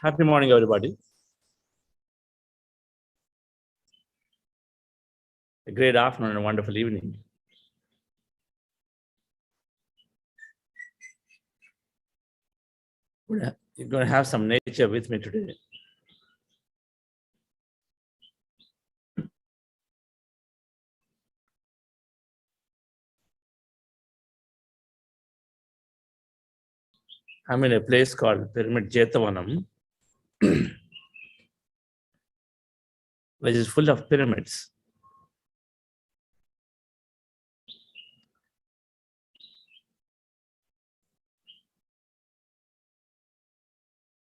Happy morning, everybody. A great afternoon and a wonderful evening. You're going to have some nature with me today. I'm in a place called Pyramid Jetavanam, which is full of pyramids.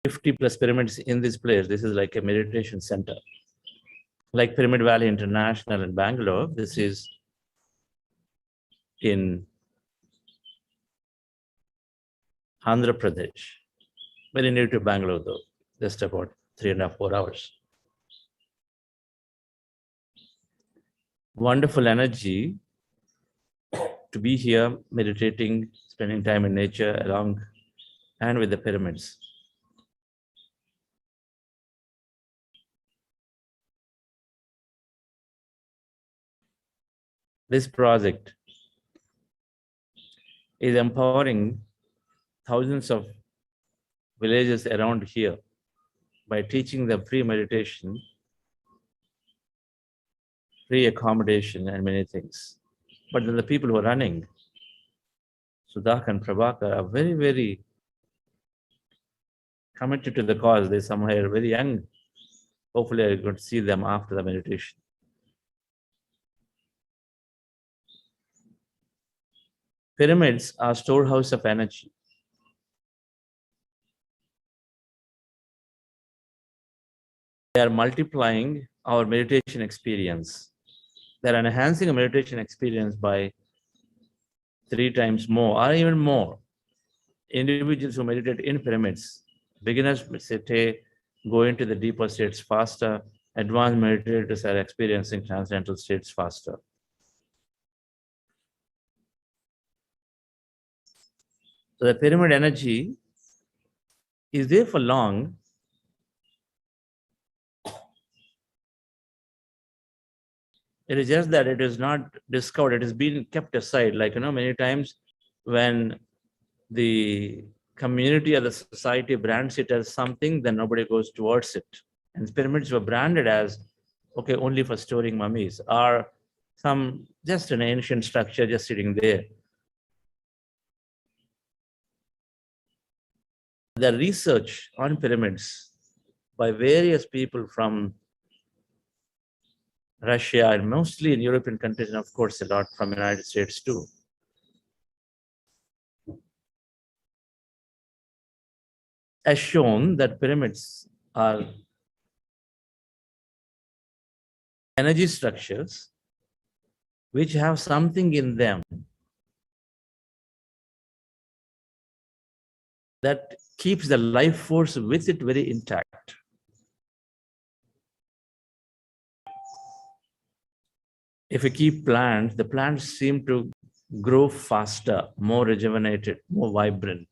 +50 pyramids in this place. This is like a meditation center. Like Pyramid Valley International in Bangalore, this is in Andhra Pradesh. Very near to Bangalore though, just about 3.5 to 4 hours. Wonderful energy to be here, meditating, spending time in nature along and with the pyramids. This project is empowering thousands of villages around here by teaching them free meditation, free accommodation, and many things. But then the people who are running, Sudhak and Prabhakar, are very, very committed to the cause. They somehow are very young. Hopefully, I'm going to see them after the meditation. Pyramids are storehouse of energy. They are multiplying our meditation experience. They are enhancing a meditation experience by 3 times more or even more. Individuals who meditate in pyramids, beginners go into the deeper states faster. Advanced meditators are experiencing transcendental states faster. So the pyramid energy is there for long. It is just that it is not discovered. It has been kept aside. Like, many times when the community or the society brands it as something, then nobody goes towards it. And pyramids were branded as, okay, only for storing mummies, or just an ancient structure just sitting there. The research on pyramids by various people from Russia and mostly in European countries, and of course a lot from the United States too, has shown that pyramids are energy structures which have something in them that keeps the life force with it very intact. If we keep plants, the plants seem to grow faster, more rejuvenated, more vibrant.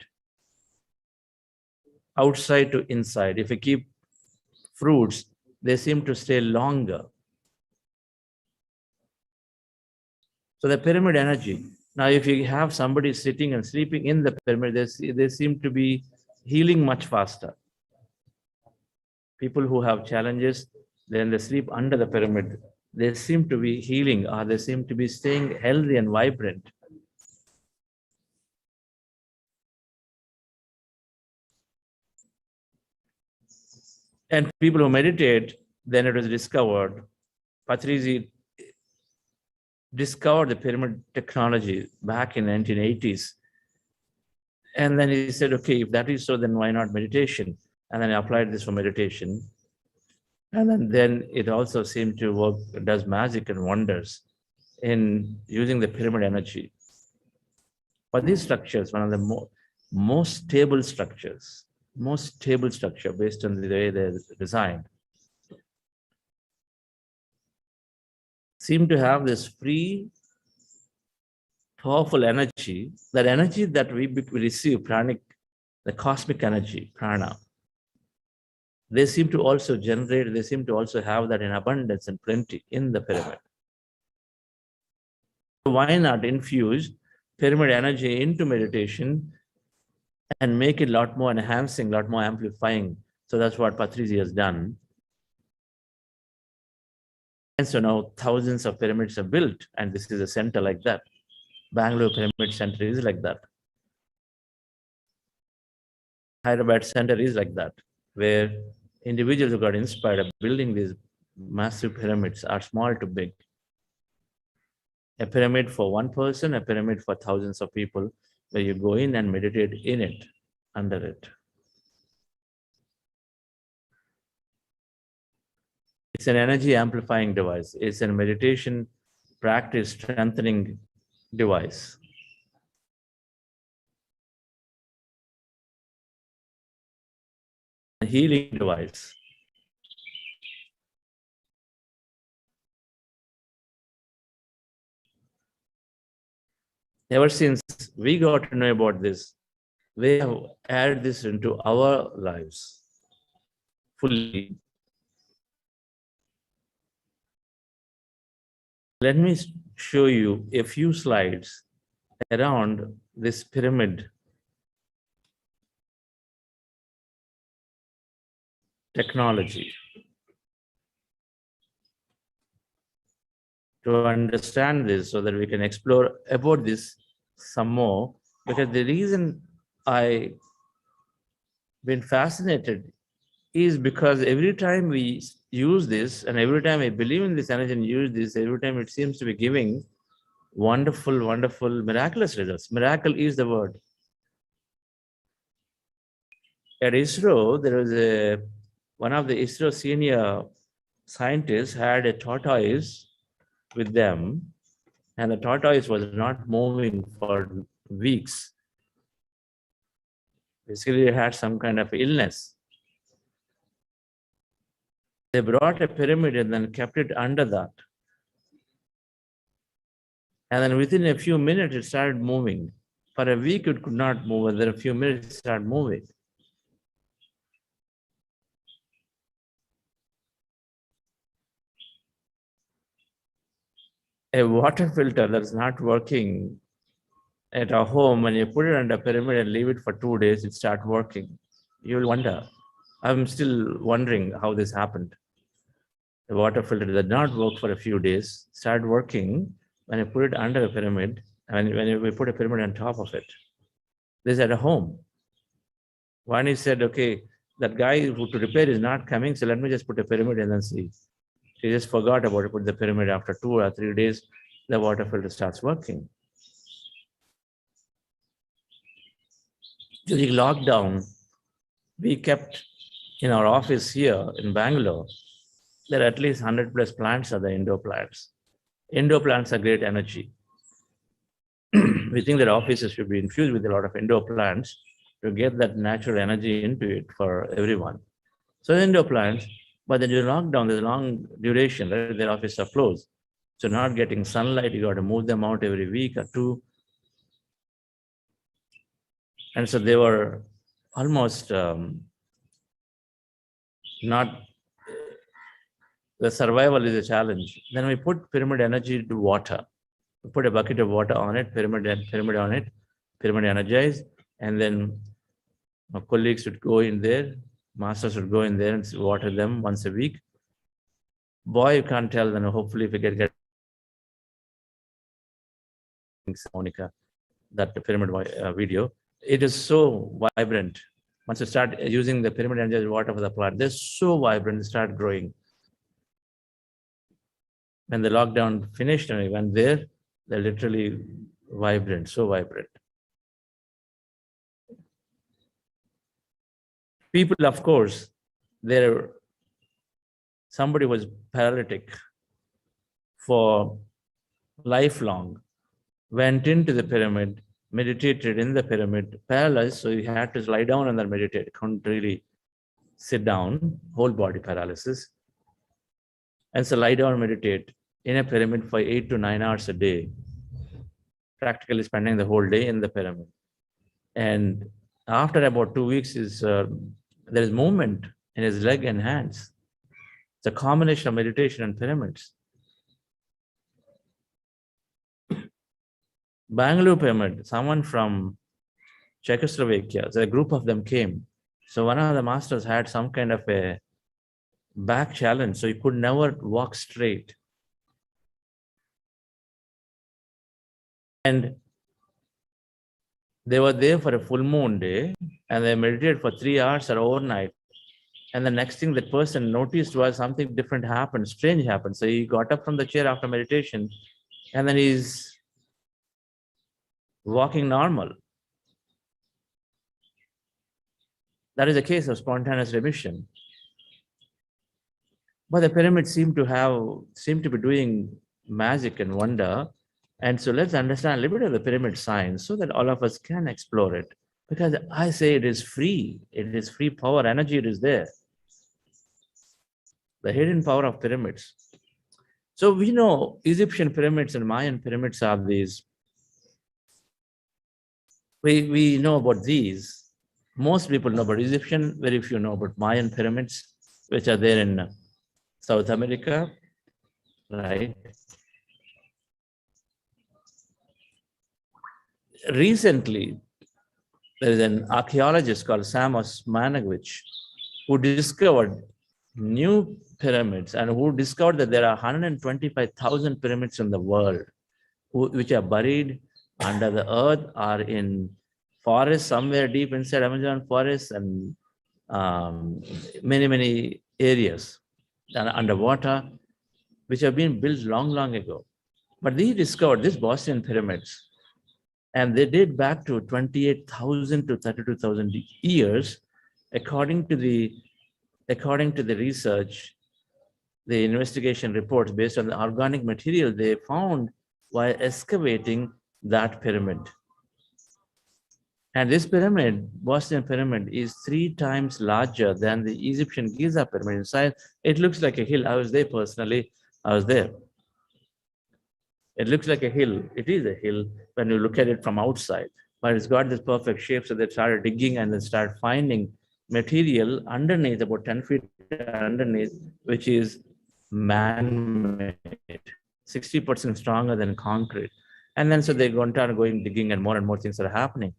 Outside to inside. If we keep fruits, they seem to stay longer. So the pyramid energy. Now, if you have somebody sitting and sleeping in the pyramid, they seem to be healing much faster. People who have challenges, then they sleep under the pyramid. They seem to be healing, or they seem to be staying healthy and vibrant. And people who meditate, then it was discovered, Patriji discovered the pyramid technology back in 1980s. And then he said, okay, if that is so, then why not meditation? And then I applied this for meditation. And then it also seemed to work, does magic and wonders in using the pyramid energy. But these structures, one of the most stable structure based on the way they're designed, seem to have this free, powerful energy, that energy that we receive, pranic, the cosmic energy, prana. they seem to also generate, they seem to also have that in abundance and plenty in the pyramid. Why not infuse pyramid energy into meditation and make it a lot more enhancing, a lot more amplifying? So that's what Patriji has done. And so now thousands of pyramids are built, and this is a center like that. Bangalore Pyramid Center is like that. Hyderabad Center is like that, where individuals who got inspired of building these massive pyramids are small to big. A pyramid for one person, a pyramid for thousands of people, where you go in and meditate in it, under it. It's an energy amplifying device. It's a meditation practice strengthening device. A healing device. Ever since we got to know about this, we have added this into our lives fully. Let me show you a few slides around this pyramid technology to understand this, so that we can explore about this some more. Because the reason I've been fascinated is because every time we use this, and every time I believe in this energy and use this, every time it seems to be giving wonderful, wonderful, miraculous results. Miracle is the word. At ISRO, there was one of the ISRO senior scientists had a tortoise with them, and the tortoise was not moving for weeks. Basically, it had some kind of illness. They brought a pyramid and then kept it under that. And then within a few minutes, it started moving. For a week, it could not move, and then a few minutes, it started moving. A water filter that's not working at our home, when you put it under a pyramid and leave it for 2 days, it starts working. You'll wonder. I'm still wondering how this happened. The water filter did not work for a few days, started working when I put it under a pyramid, and when we put a pyramid on top of it. This is at a home. One is said, okay, that guy who to repair is not coming, so let me just put a pyramid and then see. He just forgot about it, put the pyramid. After 2 or 3 days, the water filter starts working. During lockdown, we kept in our office here in Bangalore, there are at least 100 plus plants are the indoor plants. Indoor plants are great energy. We think that offices should be infused with a lot of indoor plants to get that natural energy into it for everyone. So indoor plants, but then during lockdown, there's a long duration, right? Their offices are closed. So not getting sunlight, you got to move them out every week or two. And so they were almost not, the survival is a challenge. Then we put pyramid energy to water. We put a bucket of water on it, pyramid on it, pyramid energized, and then our colleagues would go in there, masters would go in there and water them once a week. Boy, you can't tell, then hopefully if we get Monica, that the pyramid video, it is so vibrant. Once you start using the pyramid energized water for the plant, they're so vibrant, they start growing. When the lockdown finished and we went there, they're literally vibrant, so vibrant. People, of course, somebody was paralytic for lifelong, went into the pyramid, meditated in the pyramid, paralyzed, so he had to lie down and then meditate, couldn't really sit down, whole body paralysis. And so lie down and meditate in a pyramid for 8 to 9 hours a day, practically spending the whole day in the pyramid. And after about 2 weeks, there is movement in his leg and hands. It's a combination of meditation and pyramids. Bangalore pyramid, someone from Czechoslovakia, so a group of them came. So one of the masters had some kind of a back challenge, so he could never walk straight. And they were there for a full moon day, and they meditated for 3 hours or overnight. And the next thing that person noticed was something different happened, strange happened. So he got up from the chair after meditation, and then he's walking normal. That is a case of spontaneous remission. But the pyramids seem to be doing magic and wonder. And so let's understand a little bit of the pyramid science so that all of us can explore it. Because I say it is free. It is free power, energy, it is there. The hidden power of pyramids. So we know Egyptian pyramids and Mayan pyramids are these. We know about these. Most people know about Egyptian, very few know about Mayan pyramids, which are there in South America, right? Recently, there is an archaeologist called Sam Osmanagich who discovered new pyramids and who discovered that there are 125,000 pyramids in the world which are buried under the earth or in forests somewhere deep inside Amazon forest and many areas underwater, which have been built long ago. But they discovered these Boston pyramids, and they date back to 28,000 to 32,000 years, according to the research, the investigation reports based on the organic material they found while excavating that pyramid. And this pyramid, Boston pyramid, is 3 times larger than the Egyptian Giza pyramid in size. It looks like a hill. I was there personally. I was there. It looks like a hill. It is a hill when you look at it from outside, but it's got this perfect shape. So they started digging and they started finding material underneath, about 10 feet underneath, which is man-made, 60% stronger than concrete. And then so they went on going digging, and more things are happening.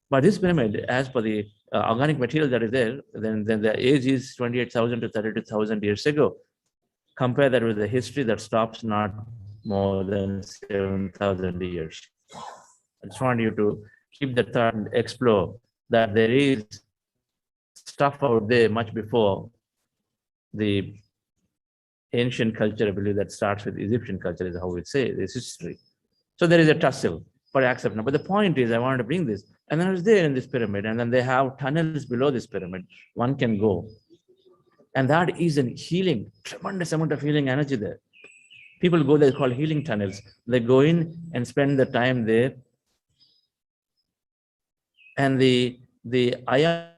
But this pyramid, as per the organic material that is there, then the age is 28,000 to 32,000 years ago. Compare that with the history that stops not more than 7,000 years. I just want you to keep the thought and explore that there is stuff out there much before the ancient culture, I believe, that starts with Egyptian culture, is how we say this history. So there is a tussle for acceptance. But the point is, I wanted to bring this. And then I was there in this pyramid, and then they have tunnels below this pyramid. One can go. And that is a healing, tremendous amount of healing energy there. People go there, called healing tunnels. They go in and spend the time there. And the ion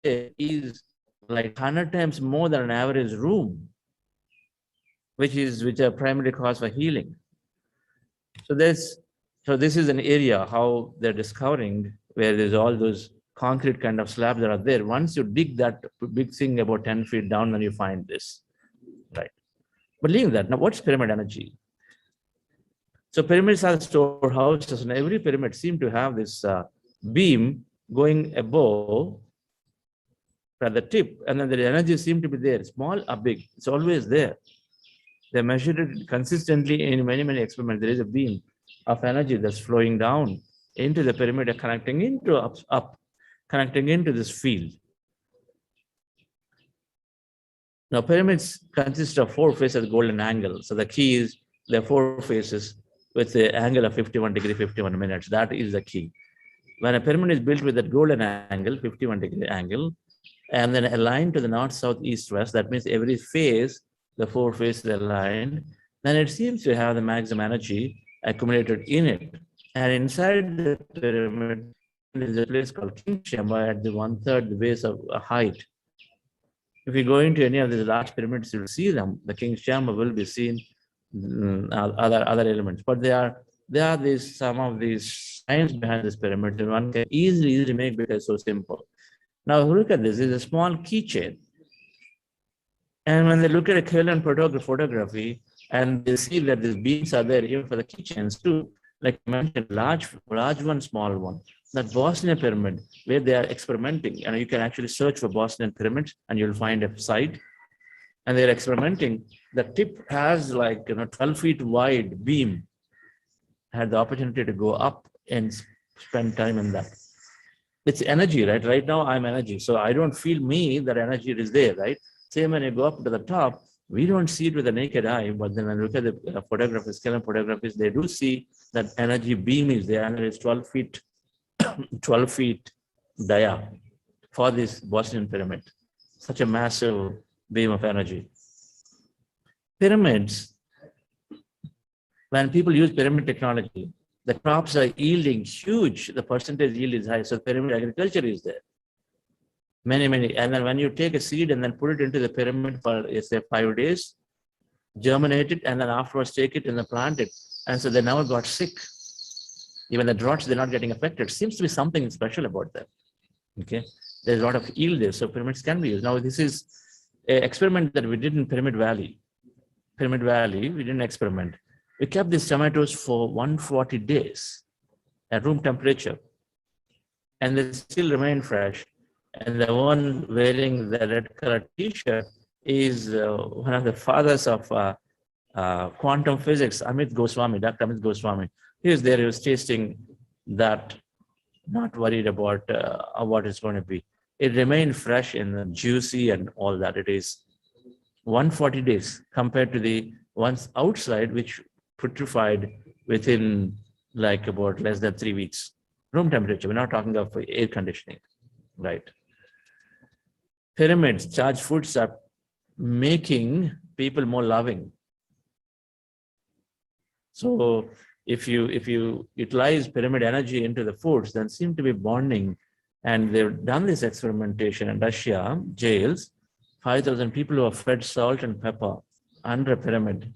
is like 100 times more than an average room, which are primary cause for healing. So this is an area how they're discovering where there's all those concrete kind of slabs that are there. Once you dig that big thing about 10 feet down, then you find this, right? But leaving that, now what's pyramid energy? So pyramids are storehouses, and every pyramid seems to have this beam going above at the tip, and then the energy seems to be there, small or big. It's always there. They measured it consistently in many experiments. There is a beam of energy that's flowing down into the pyramid and connecting into connecting into this field. Now, pyramids consist of 4 faces at golden angle. So the key is the 4 faces with the angle of 51 degree, 51 minutes. That is the key. When a pyramid is built with that golden angle, 51 degree angle, and then aligned to the north, south, east, west, that means every phase, the 4 faces aligned, then it seems to have the maximum energy accumulated in it. And inside the pyramid is a place called King Chamber at the 1/3 the base of height. If you go into any of these large pyramids, you'll see them. The King's Chamber will be seen, other elements. But there are some of these science behind this pyramid, and one can easily make because it's so simple. Now look at this. This is a small keychain. And when they look at a Kalen photography and they see that these beams are there even for the keychains too, like I mentioned, large one, small one. That Bosnian pyramid, where they are experimenting, and you can actually search for Bosnian pyramids and you'll find a site. And they're experimenting. The tip has like 12 feet wide beam. Had the opportunity to go up and spend time in that. It's energy, right? Right now I'm energy. So I don't feel me that energy is there, right? Same when you go up to the top, we don't see it with the naked eye, but then when you look at the photographers, Kellen photographers, they do see that energy beam is there, and it is 12 feet, 12 feet dia for this Bosnian pyramid. Such a massive beam of energy. Pyramids, when people use pyramid technology, the crops are yielding huge, the percentage yield is high, so pyramid agriculture is there. Many, and then when you take a seed and then put it into the pyramid for, say, 5 days, germinate it, and then afterwards take it and then plant it. And so they never got sick. Even the droughts, they're not getting affected. Seems to be something special about them. Okay, there's a lot of yield there, so pyramids can be used. Now, this is an experiment that we did in Pyramid Valley. Pyramid Valley, we didn't experiment. We kept these tomatoes for 140 days at room temperature, and they still remain fresh. And the one wearing the red colored t-shirt is one of the fathers of quantum physics, Dr. Amit Goswami. He was there, he was tasting that, not worried about what it's going to be. It remained fresh and juicy and all that. It is 140 days compared to the ones outside, which putrefied within like about less than 3 weeks. Room temperature, we're not talking of air conditioning, right? Pyramids, charged foods are making people more loving. So if you utilize pyramid energy into the foods, then seem to be bonding. And they've done this experimentation in Russia, jails, 5,000 people who are fed salt and pepper under a pyramid.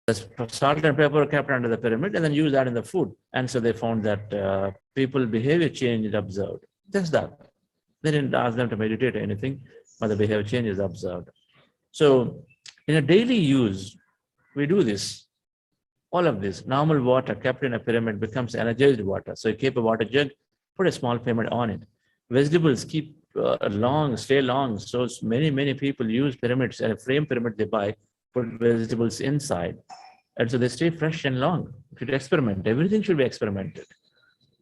The salt and pepper are kept under the pyramid and then use that in the food. And so they found that people's behavior change is observed. Just that. They didn't ask them to meditate or anything, but the behavior change is observed. So in a daily use, we do this. All of this, normal water kept in a pyramid becomes energized water. So you keep a water jug, put a small pyramid on it. Vegetables keep stay long. So many people use pyramids, and a frame pyramid they buy, put vegetables inside. And so they stay fresh and long. If you experiment, everything should be experimented.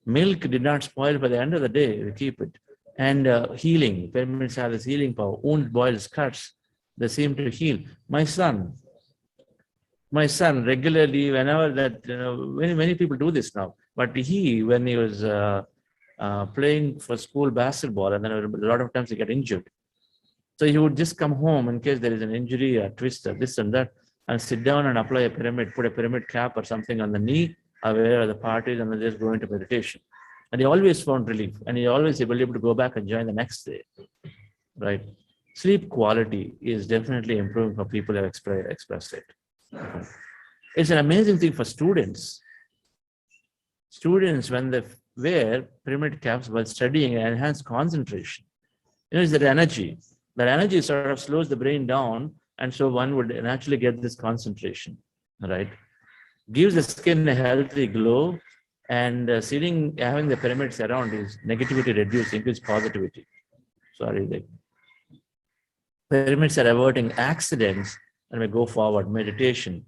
Milk did not spoil by the end of the day, we keep it. And healing, pyramids have this healing power. Wound, boils, cuts, they seem to heal. My son regularly, whenever that, many people do this now, but when he was playing for school basketball, and then a lot of times he get injured. So he would just come home in case there is an injury, a twist, or this and that, and sit down and apply a pyramid, put a pyramid cap or something on the knee, aware of the parties, and then just go into meditation. And he always found relief, and he always able to go back and join the next day, right? Sleep quality is definitely improving for people who have expressed it. It's an amazing thing for students. Students, when they wear pyramid caps while studying, enhance concentration. It's that energy. That energy sort of slows the brain down, and so one would naturally get this concentration, right? Gives the skin a healthy glow, and having the pyramids around is negativity reduced, increase positivity. Pyramids are avoiding accidents, and we go forward. Meditation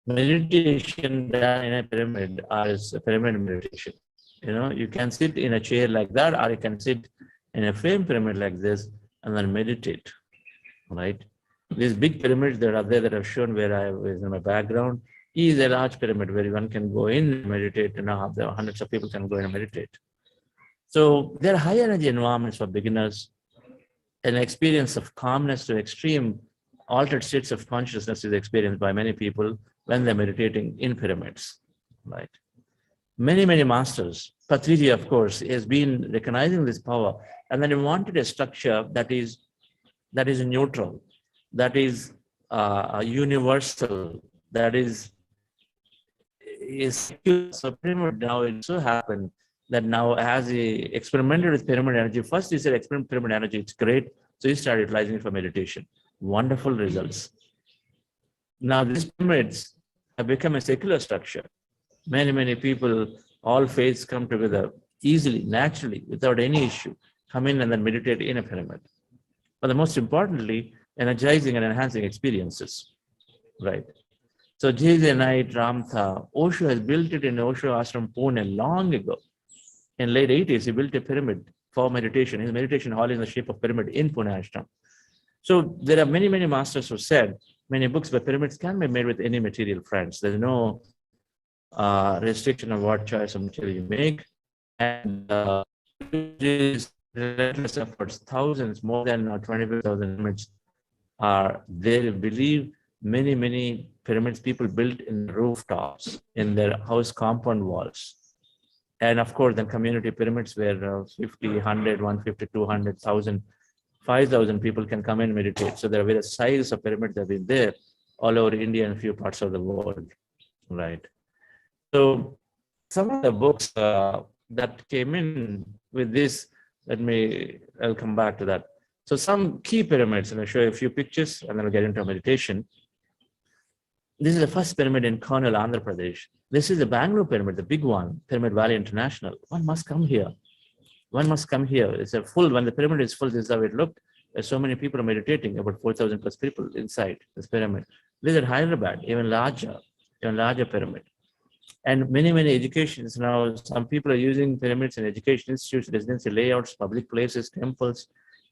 done in a pyramid is a pyramid meditation. You can sit in a chair like that, or you can sit in a frame pyramid like this and then meditate, right? These big pyramids that are there that I've shown where I was in my background is a large pyramid where one can go in and meditate, and hundreds of people can go in and meditate. So there are high energy environments for beginners. An experience of calmness to extreme altered states of consciousness is experienced by many people when they're meditating in pyramids, right? Many masters. Patriji, of course, has been recognizing this power, and then he wanted a structure that is neutral, that is universal, that is so pyramid. Now it so happened that now as he experimented with pyramid energy, first he said experiment pyramid energy, it's great. So he started utilizing it for meditation. Wonderful results. Now these pyramids have become a secular structure. Many, many people, all faiths come together easily, naturally, without any issue, come in and then meditate in a pyramid. But the most importantly, energizing and enhancing experiences, right? So J.J. Knight, Ramtha, Osho has built it in Osho Ashram, Pune long ago. In late 80s, he built a pyramid for meditation. His meditation hall is in the shape of pyramid in Pune Ashram. So there are many, many masters who said, many books by pyramids can be made with any material, friends. There's no restriction of what choice of material you make. And relentless efforts, thousands, more than 25,000 pyramids are there. Believe many, many pyramids people built in rooftops, in their house compound walls. And of course, then community pyramids where 50, 100, 150, 200, 1,000, 5,000 people can come and meditate. So there are various sizes of pyramids that have been there all over India and a few parts of the world, right? So some of the books that came in with this, I'll come back to that. So some key pyramids, and I'll show you a few pictures and then we'll get into meditation. This is the first pyramid in Kurnool, Andhra Pradesh. This is the Bangalore pyramid, the big one, Pyramid Valley International. One must come here. One must come here. It's a full, when the pyramid is full, this is how it looked. There's so many people are meditating, about 4,000 plus people inside this pyramid. This is at Hyderabad, even larger pyramid. And many, many educations now, some people are using pyramids in education institutes, residency layouts, public places, temples,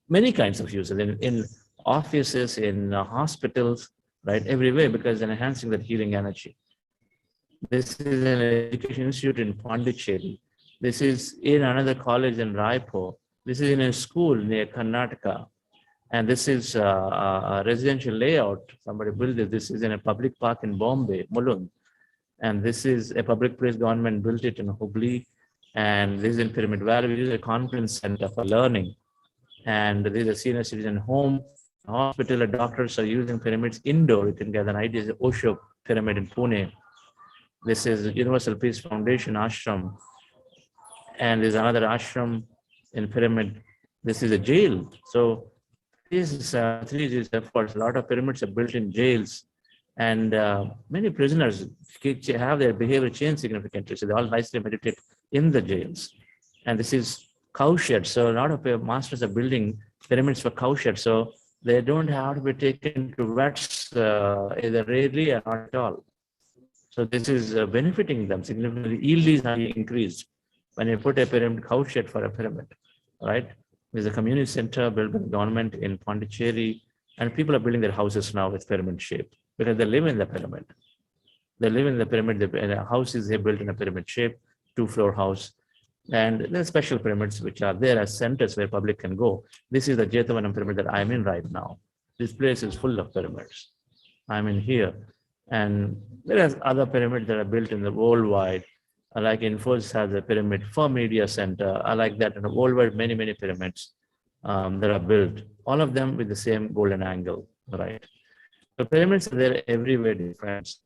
many kinds of uses, in offices, in hospitals, right, everywhere, because they're enhancing that healing energy. This is an education institute in Pondicherry. This is in another college in Raipur. This is in a school near Karnataka. And this is a residential layout. Somebody built it. This is in a public park in Bombay, Mulund. And this is a public place, government built it in Hubli. And this is in Pyramid Valley, which is a conference center for learning. And this is a senior citizen home, hospital, doctors are using pyramids indoor. You can get an idea. This is Osho pyramid in Pune. This is Universal Peace Foundation ashram. And there's another ashram in pyramid. This is a jail. So this is 3 efforts. A lot of pyramids are built in jails. And many prisoners have their behavior change significantly. So they all nicely meditate in the jails. And this is cow sheds. So a lot of masters are building pyramids for cow sheds. So they don't have to be taken to vets either rarely or not at all. So this is benefiting them significantly. Yield is increased when you put a pyramid cow shed for a pyramid, right? There's a community center built by the government in Pondicherry, and people are building their houses now with pyramid shape because they live in the pyramid. They live in the pyramid. The houses they built in a pyramid shape, 2-floor house. And there are special pyramids which are there as centers where public can go. This is the Jetavanam pyramid that I'm in right now. This place is full of pyramids. I'm in here. And there are other pyramids that are built in the worldwide. Like Infosys has a pyramid for media center. I like that. And worldwide, many, many pyramids that are built. All of them with the same golden angle, right? The pyramids are there everywhere, dear friends.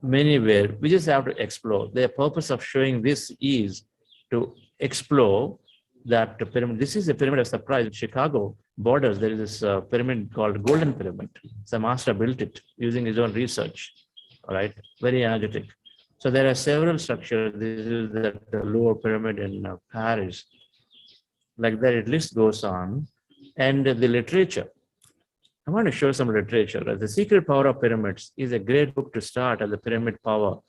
Manywhere. We just have to explore. The purpose of showing this is to explore that pyramid. This is a pyramid of surprise in Chicago borders. There is this pyramid called Golden Pyramid. The master built it using his own research, right? Very energetic. So there are several structures. This is the lower pyramid in Paris. Like that, it list goes on. And the literature. I want to show some literature. The Secret Power of Pyramids is a great book to start as the Pyramid Power.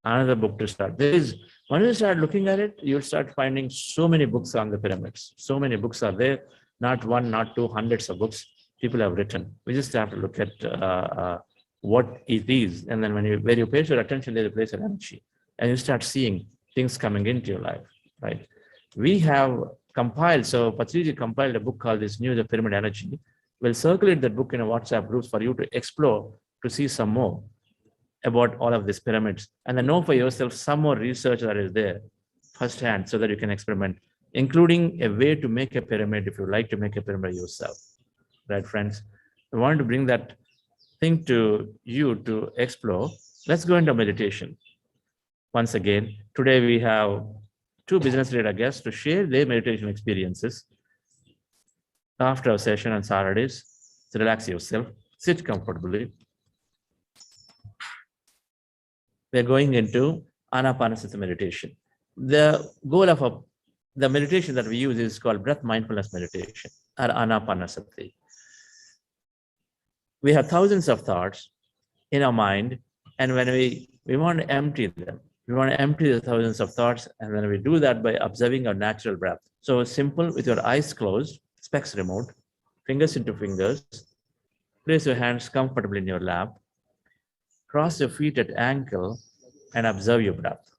Another book to start. When you start looking at it, you'll start finding so many books on the pyramids. So many books are there. Not one, not two, hundreds of books people have written. We just have to look at what it is. And then where you place your attention, there's a place of energy. And you start seeing things coming into your life, right? We have compiled, so Patriji compiled a book called This News of Pyramid Energy. We'll circulate that book in a WhatsApp groups for you to explore, to see some more about all of these pyramids. And then know for yourself some more research that is there firsthand so that you can experiment, including a way to make a pyramid if you like to make a pyramid yourself. Right, friends? I wanted to bring that thing to you to explore. Let's go into meditation. Once again, today we have two business leader guests to share their meditation experiences after a session on Saturdays. So relax yourself, sit comfortably. We're going into Anapanasati meditation. The goal of the meditation that we use is called breath mindfulness meditation or Anapanasati. We have thousands of thoughts in our mind, and when we want to empty them, we want to empty the thousands of thoughts, and then we do that by observing our natural breath. So simple, with your eyes closed, specs removed, fingers into fingers, place your hands comfortably in your lap, cross your feet at ankle, and observe your breath.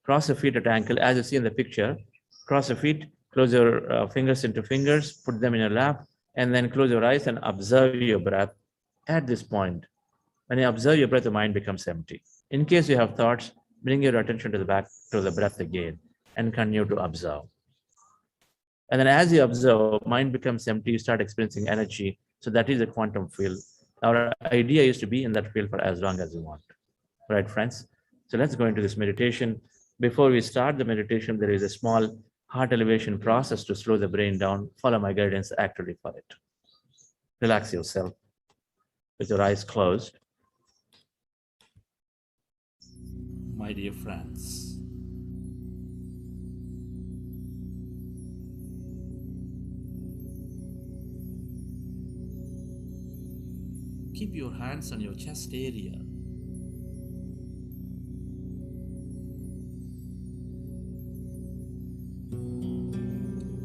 Cross your feet at ankle, as you see in the picture. Cross your feet, close your fingers into fingers, put them in your lap, and then close your eyes and observe your breath at this point. When you observe your breath, the mind becomes empty. In case you have thoughts, bring your attention to the back, to the breath again, and continue to observe. And then as you observe, mind becomes empty, you start experiencing energy. So that is a quantum field. Our idea is to be in that field for as long as you want. Right, friends? So let's go into this meditation. Before we start the meditation, there is a small heart elevation process to slow the brain down. Follow my guidance actively for it. Relax yourself with your eyes closed. My dear friends, keep your hands on your chest area.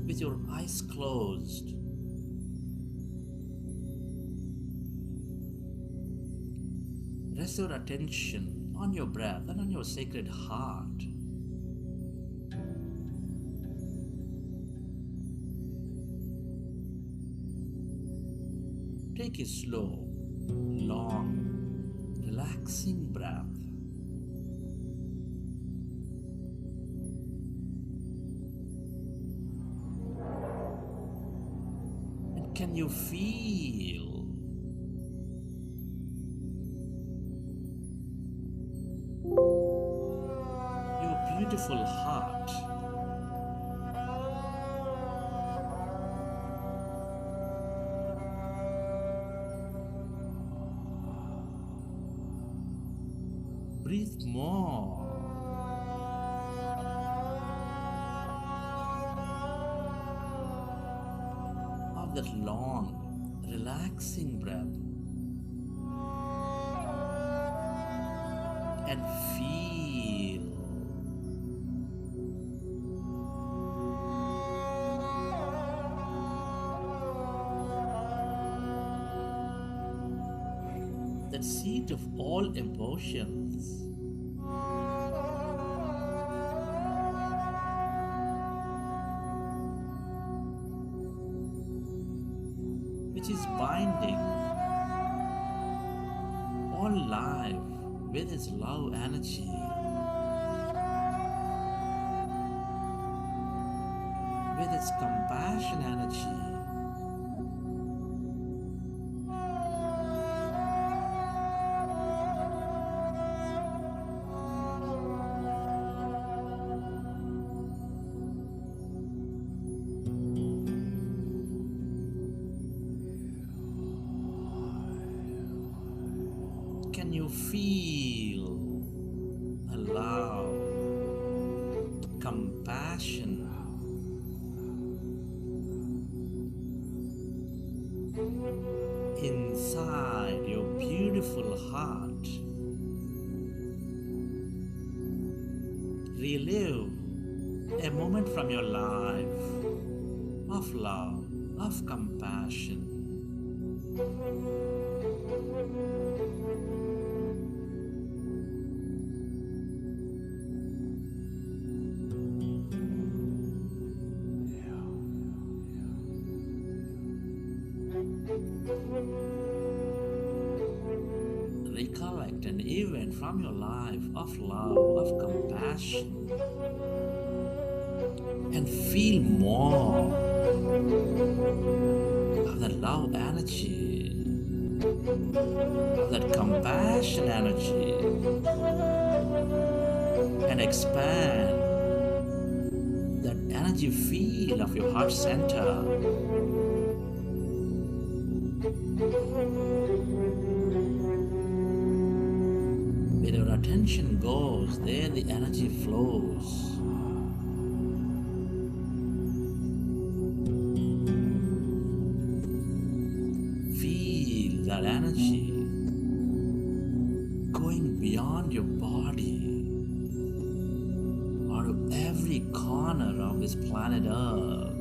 With your eyes closed, rest your attention on your breath and on your sacred heart. Take a slow, long, relaxing breath. And can you feel your beautiful heart? Breathe more. Of that long, relaxing breath. And feel that seat of all emotions. Which is binding all life with its love energy. With its compassion energy. Can you feel a love, compassion, inside your beautiful heart? Relive a moment from your life of love, of compassion. Recollect an event from your life of love, of compassion, and feel more of that love energy, of that compassion energy, and expand energy field of your heart center. Where your attention goes, there the energy flows. Feel that energy going beyond your body or to every corner of this planet Earth.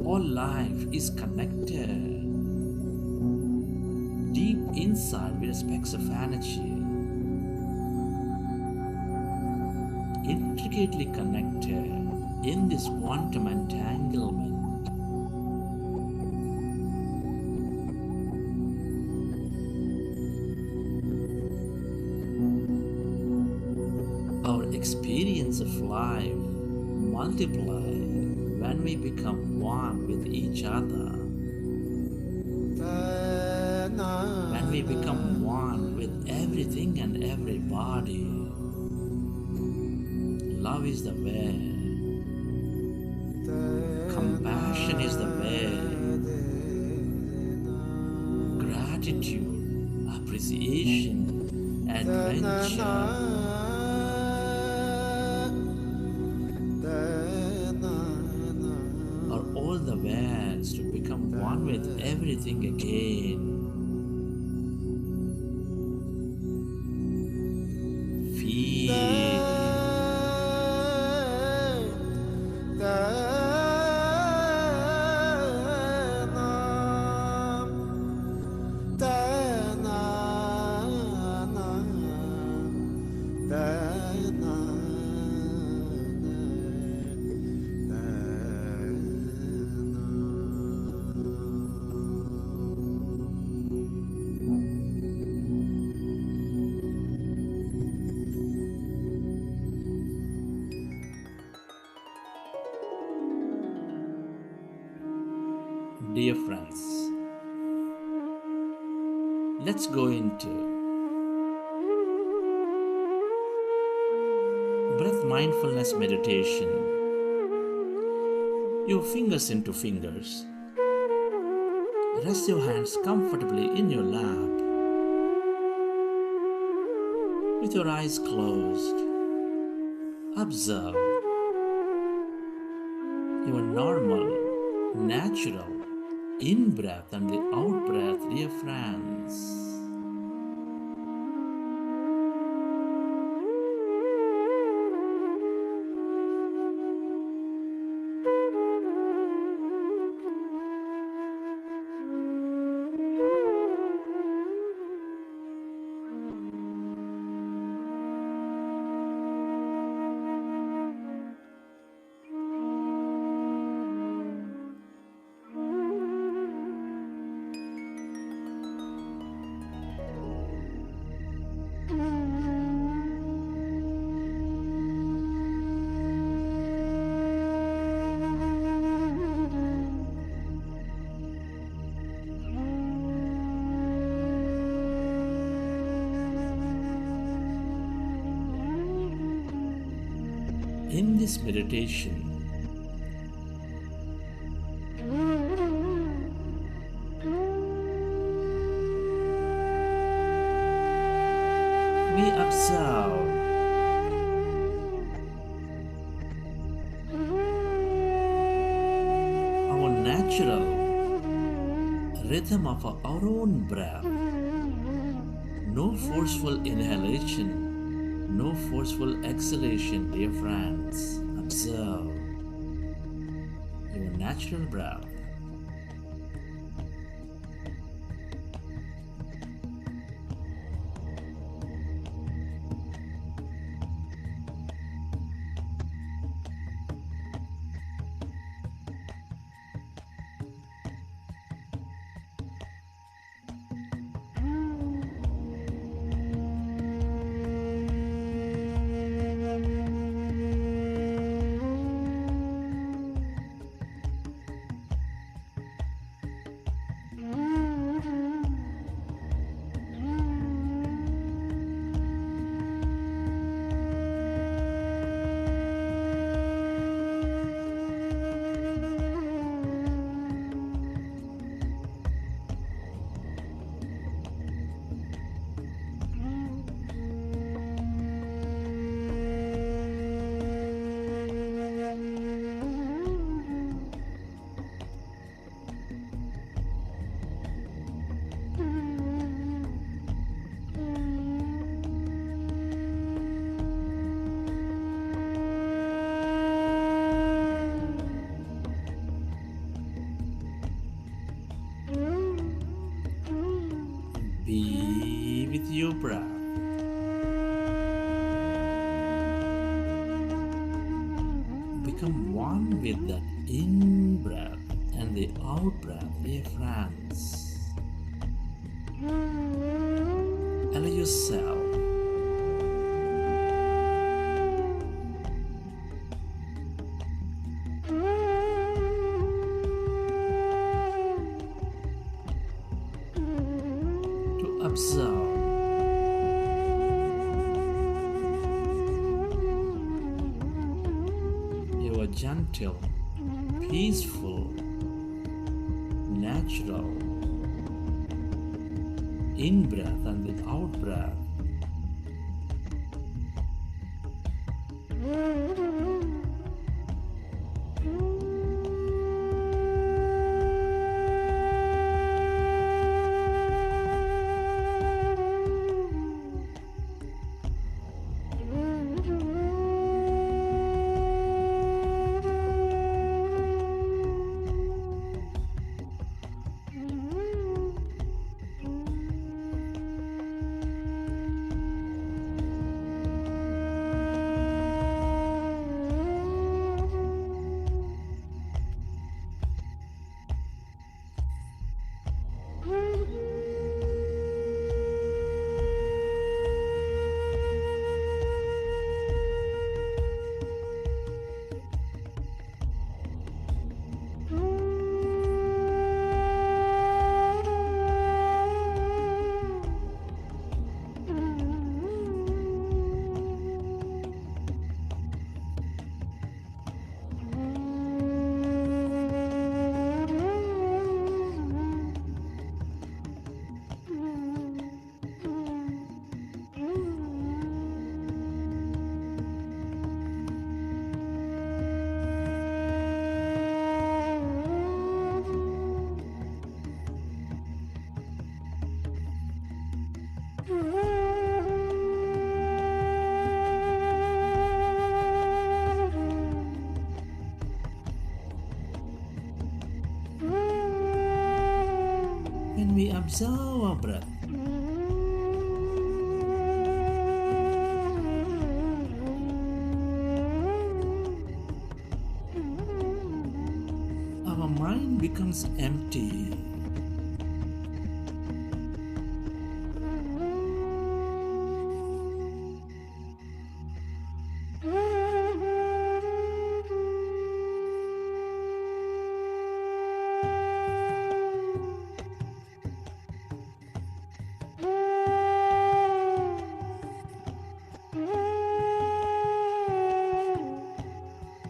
All life is connected deep inside with specks of energy, intricately connected in this quantum entanglement. Our experience of life multiply when we become one with each other, when we become one with everything and everybody. Love is the way, compassion is the way, gratitude, appreciation, adventure are all the ways to become one with everything again. Feel. Dear friends, let's go into breath mindfulness meditation. Your fingers into fingers. Rest your hands comfortably in your lap with your eyes closed. Observe your normal, natural in-breath and the out-breath, dear friends. In this meditation, we observe our natural rhythm of our own breath. No forceful inhalation, no forceful exhalation, dear friends. Observe your natural breath. your breath. Become one with that in-breath and the out-breath, dear friends. Allow yourself to observe your gentle, peaceful, natural in-breath and the out-breath. When we observe our breath, our mind becomes empty.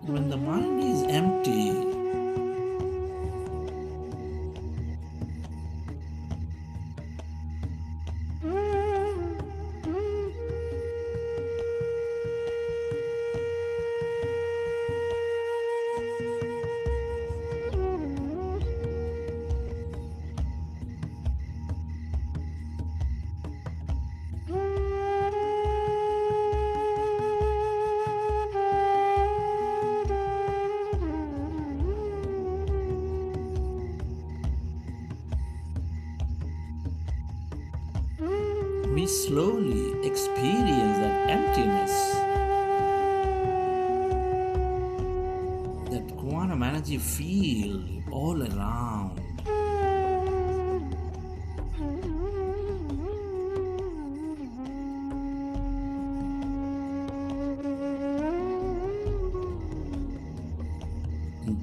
When the mind is empty, we slowly experience that emptiness, that quantum energy field all around.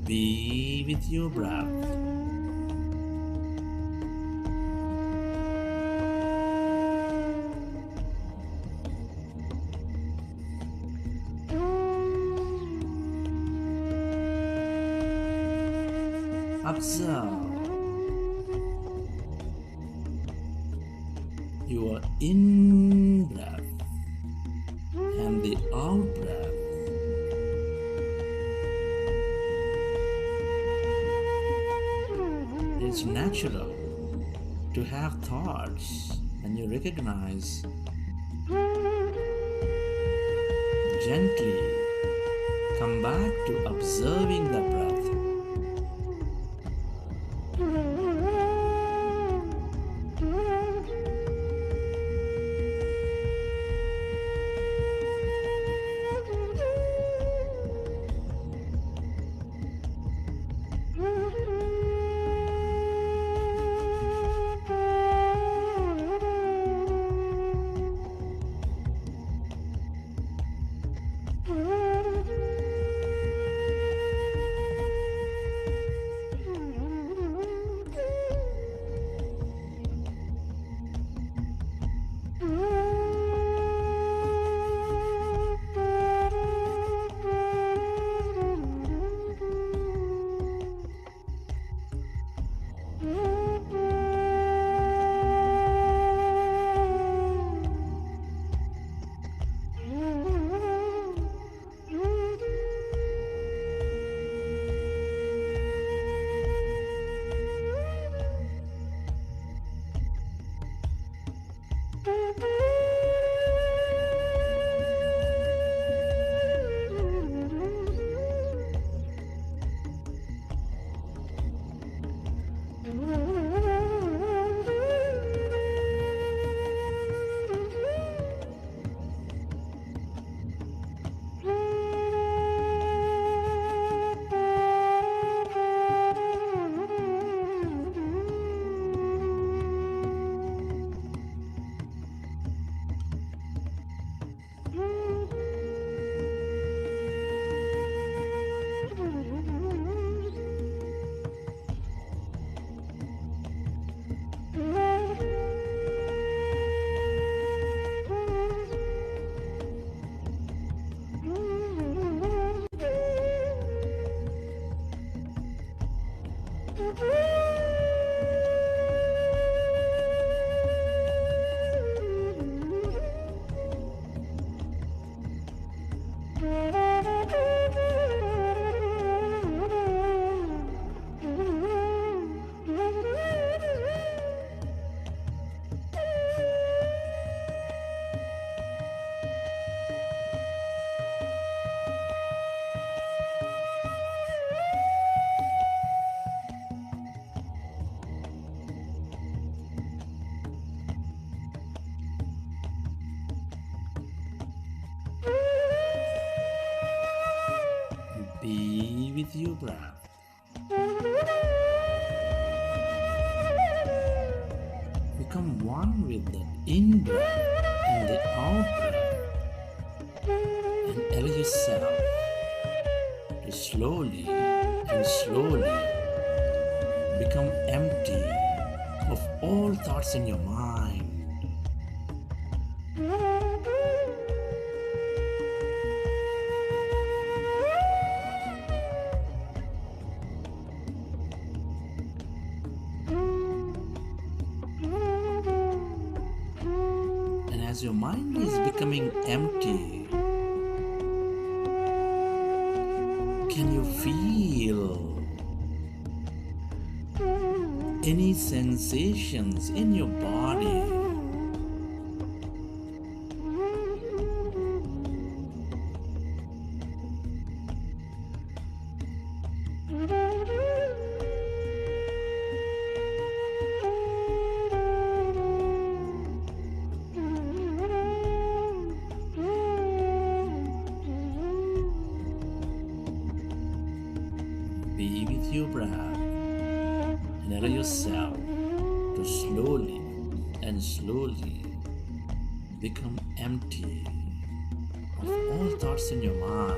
Be with your breath. Observe your in-breath and the out-breath. It's natural to have thoughts, and you recognize gently come back to observing the breath. Be with your breath. Become one with the in-breath and the out-breath, and allow yourself to slowly and slowly become empty of all thoughts in your mind. And as your mind is becoming empty, can you feel any sensations in your body? Be with your breath and allow yourself to slowly and slowly become empty of all thoughts in your mind.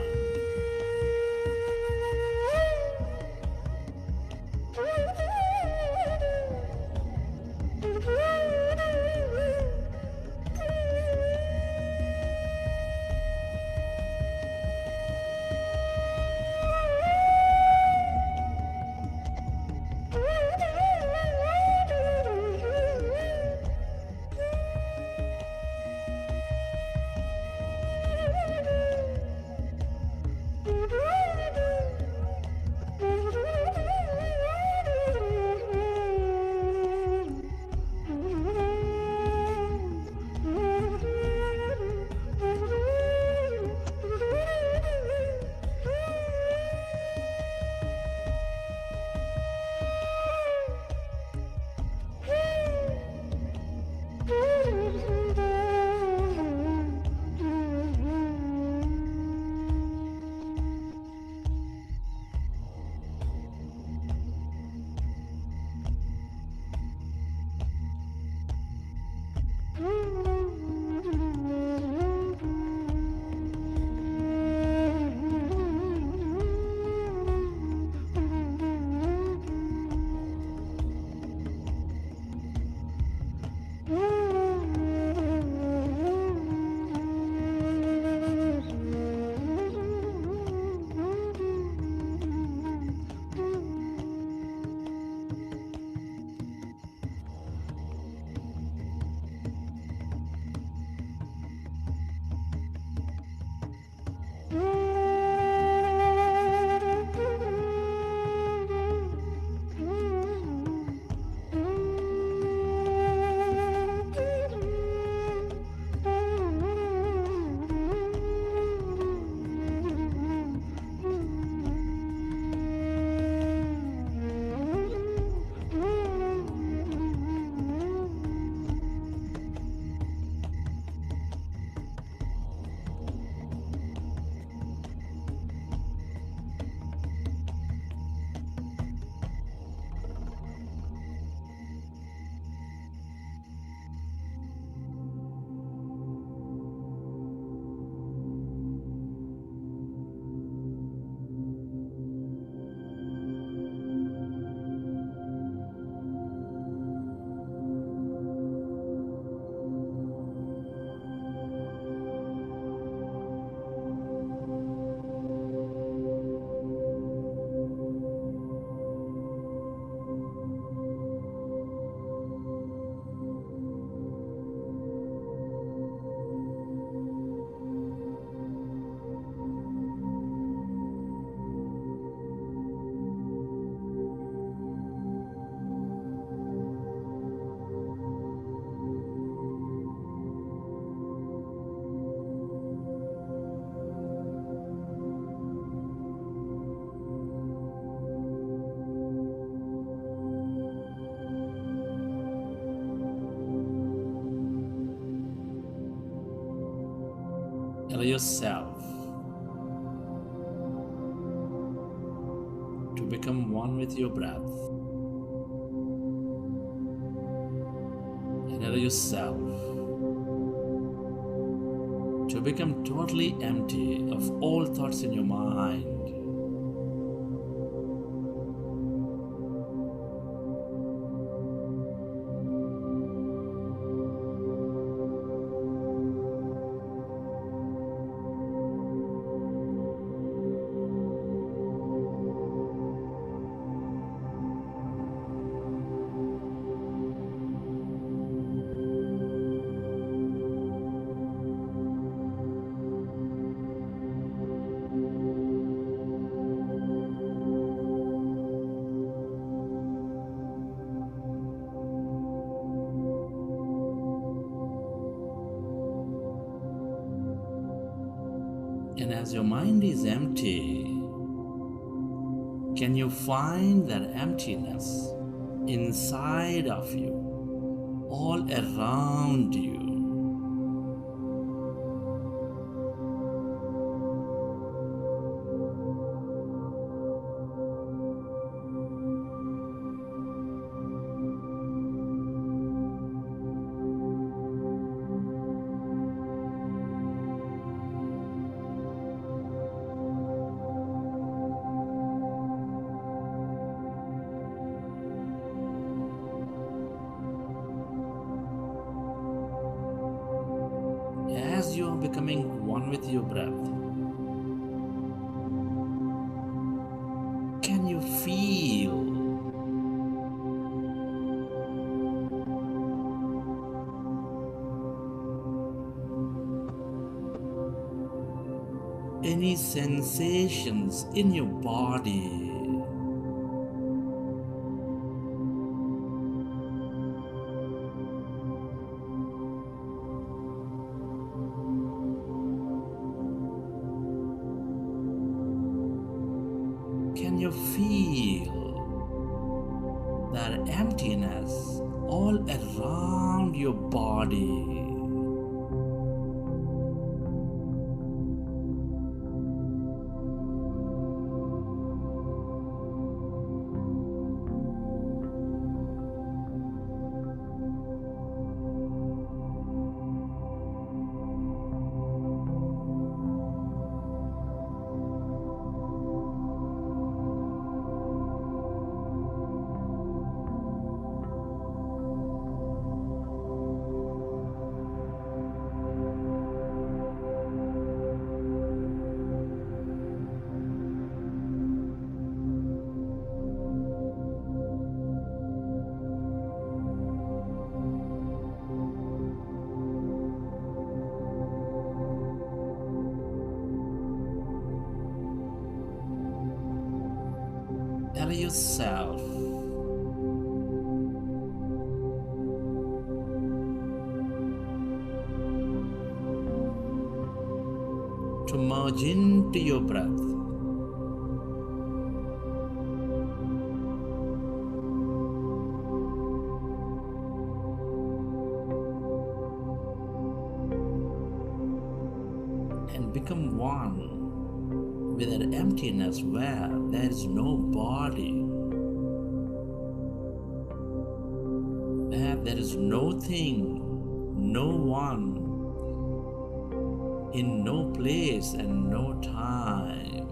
Allow yourself to become one with your breath, and allow yourself to become totally empty of all thoughts in your mind. And as your mind is empty, can you find that emptiness inside of you, all around you? As you are becoming one with your breath, can you feel any sensations in your body? Can you feel that emptiness all around your body? Allow yourself to merge into your breath. And become one with that emptiness where there is no body, where there is no thing, no one, in no place and no time.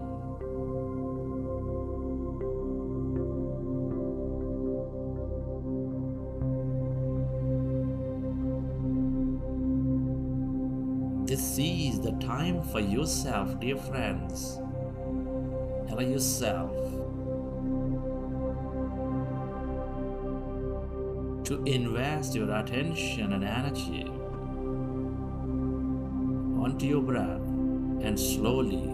This is the time for yourself, dear friends. Allow yourself to invest your attention and energy onto your breath and slowly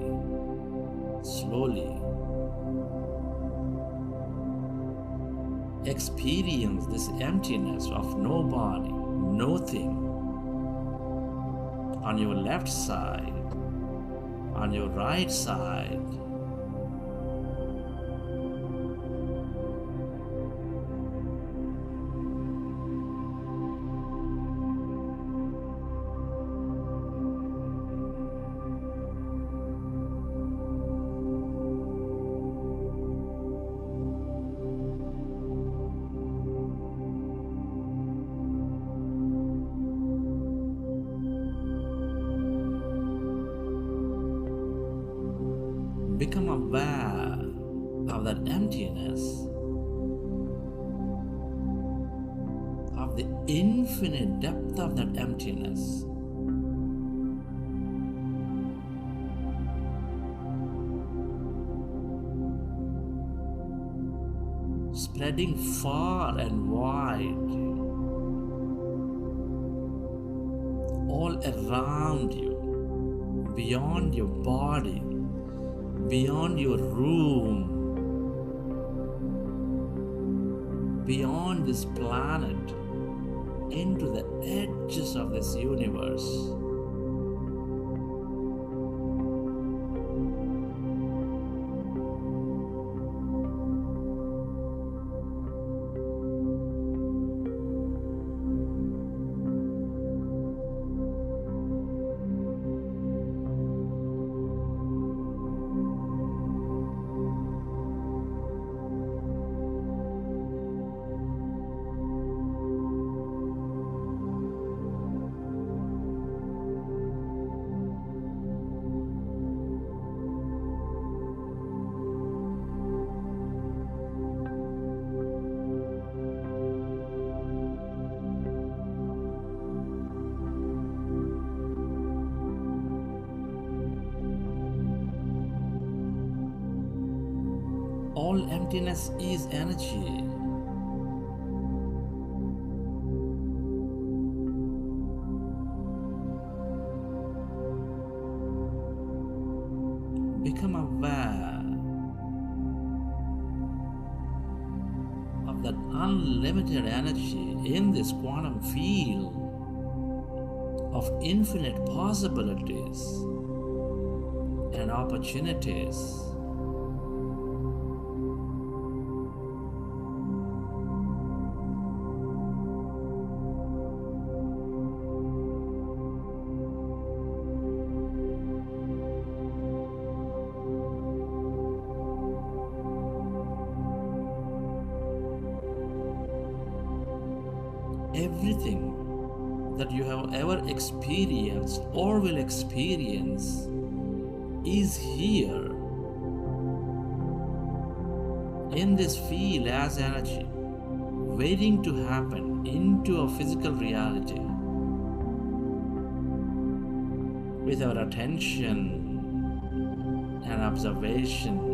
experience this emptiness of no body, no thing on your left side, on your right side. become aware of that emptiness, of the infinite depth of that emptiness. Spreading far and wide, all around you, beyond your body, beyond your room, beyond this planet, into the edges of this universe. All emptiness is energy. Become aware of that unlimited energy in this quantum field of infinite possibilities and opportunities. Everything that you have ever experienced or will experience is here in this field as energy, waiting to happen into a physical reality with our attention and observation.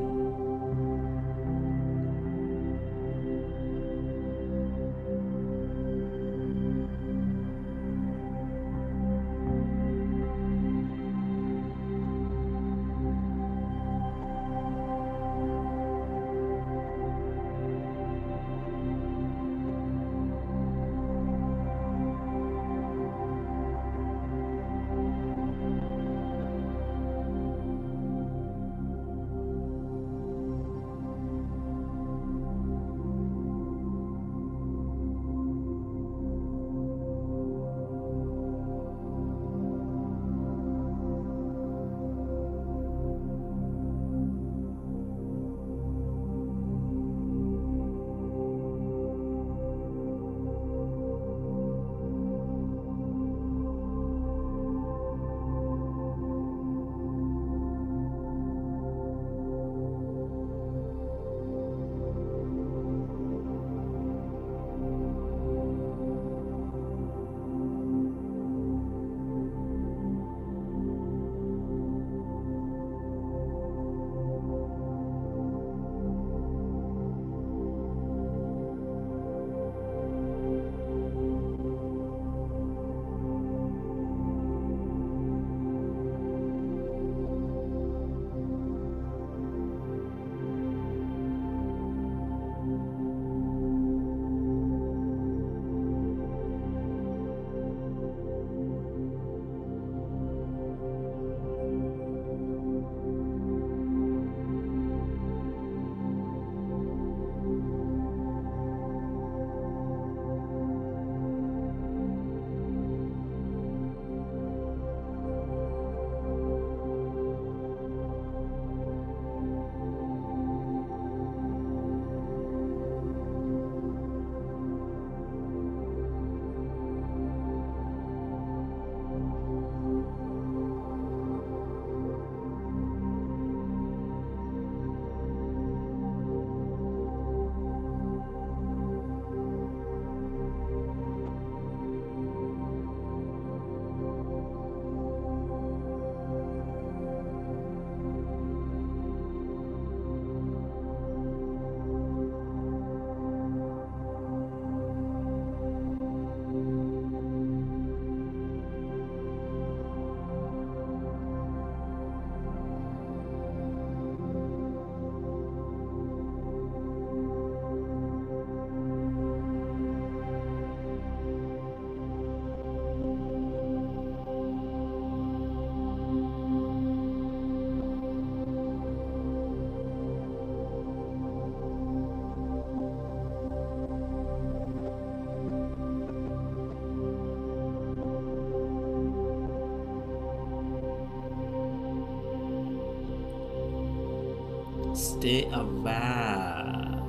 stay aware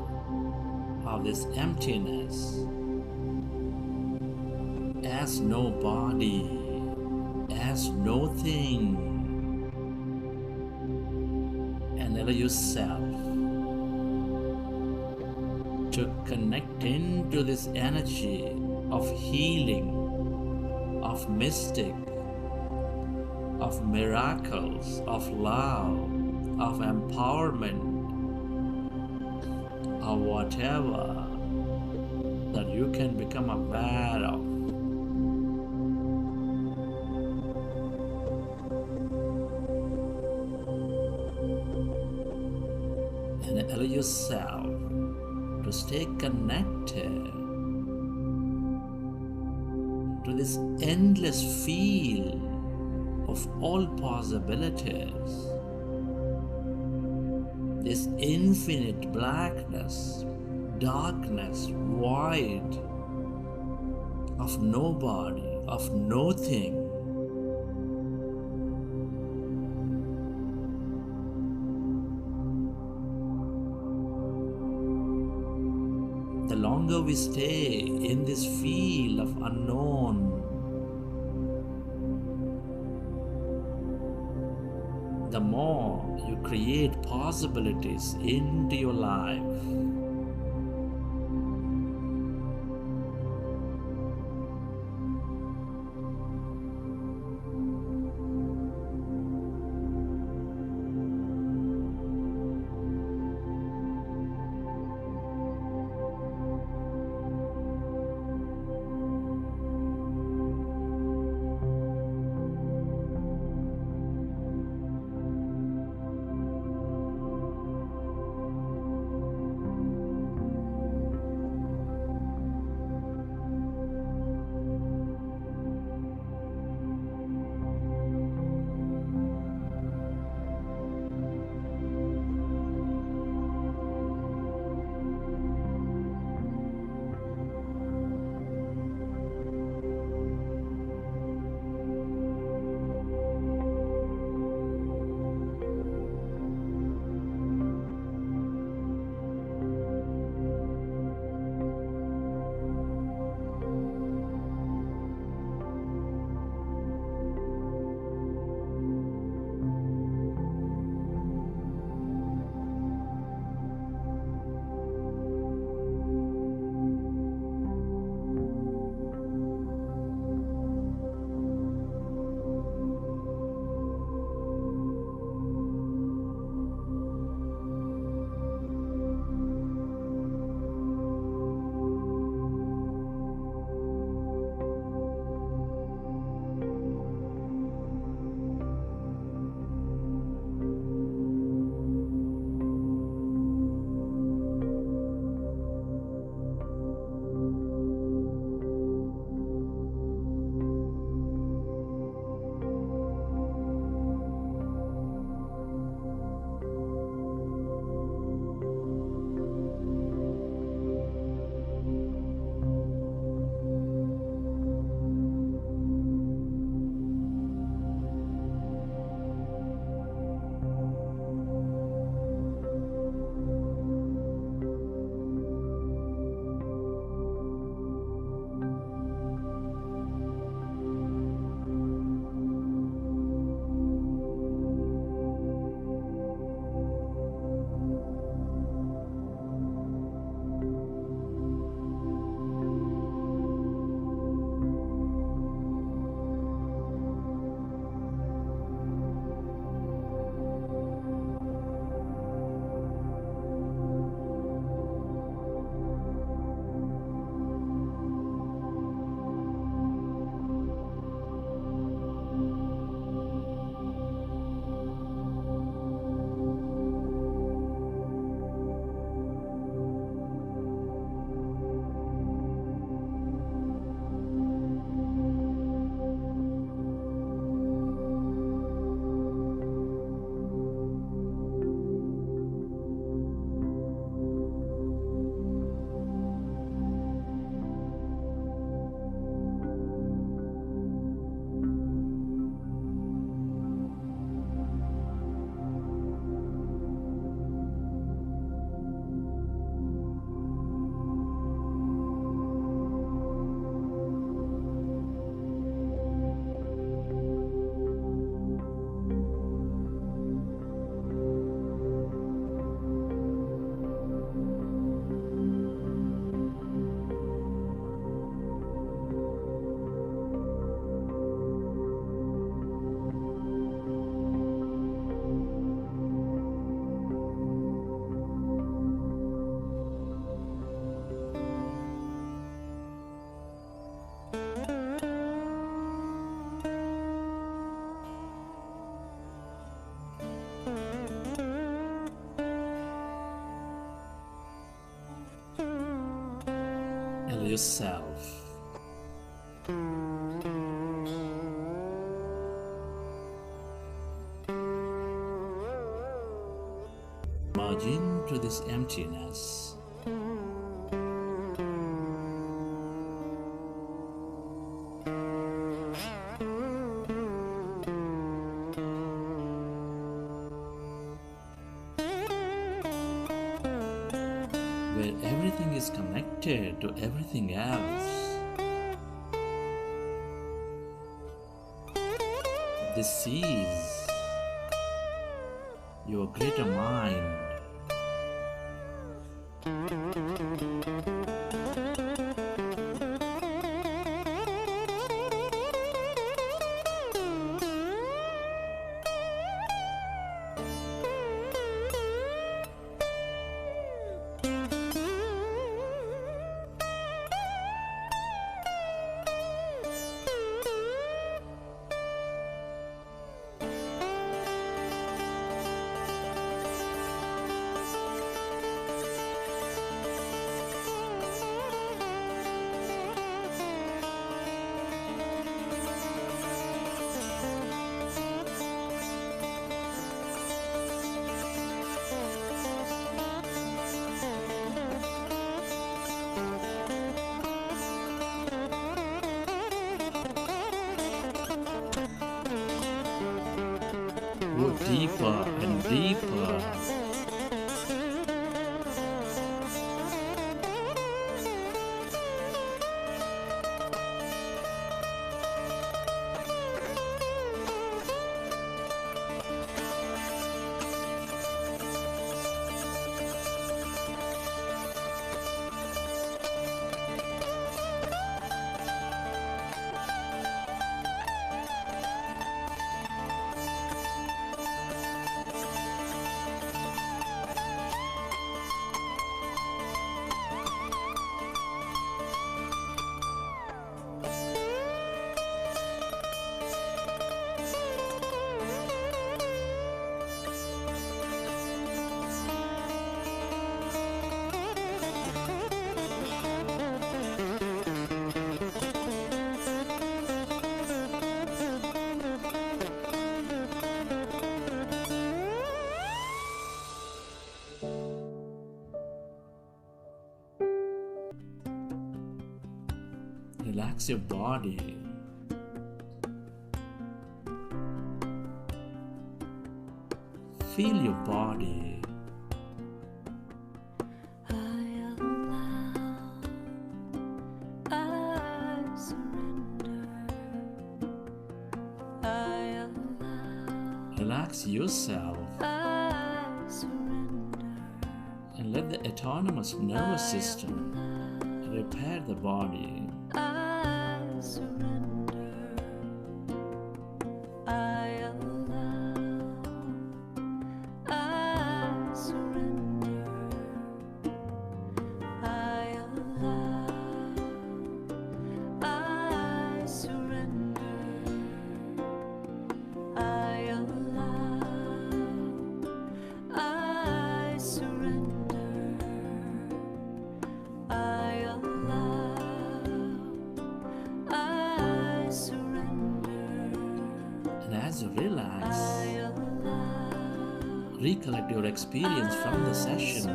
of this emptiness as no body, as no thing, and allow yourself to connect into this energy of healing, of mystic, of miracles, of love, of empowerment, or whatever that you can become aware of. And allow yourself to stay connected to this endless field of all possibilities, this infinite blackness, darkness, void of nobody, of nothing. The longer we stay in this field of unknown, the more you create possibilities into your life. yourself. Merge into this emptiness. Where everything is connected to everything else. This is your greater mind. Go deeper and deeper. Relax your body. Feel your body. Relax yourself and let the autonomous nervous system repair the body. As you relax, recollect your experience from the session.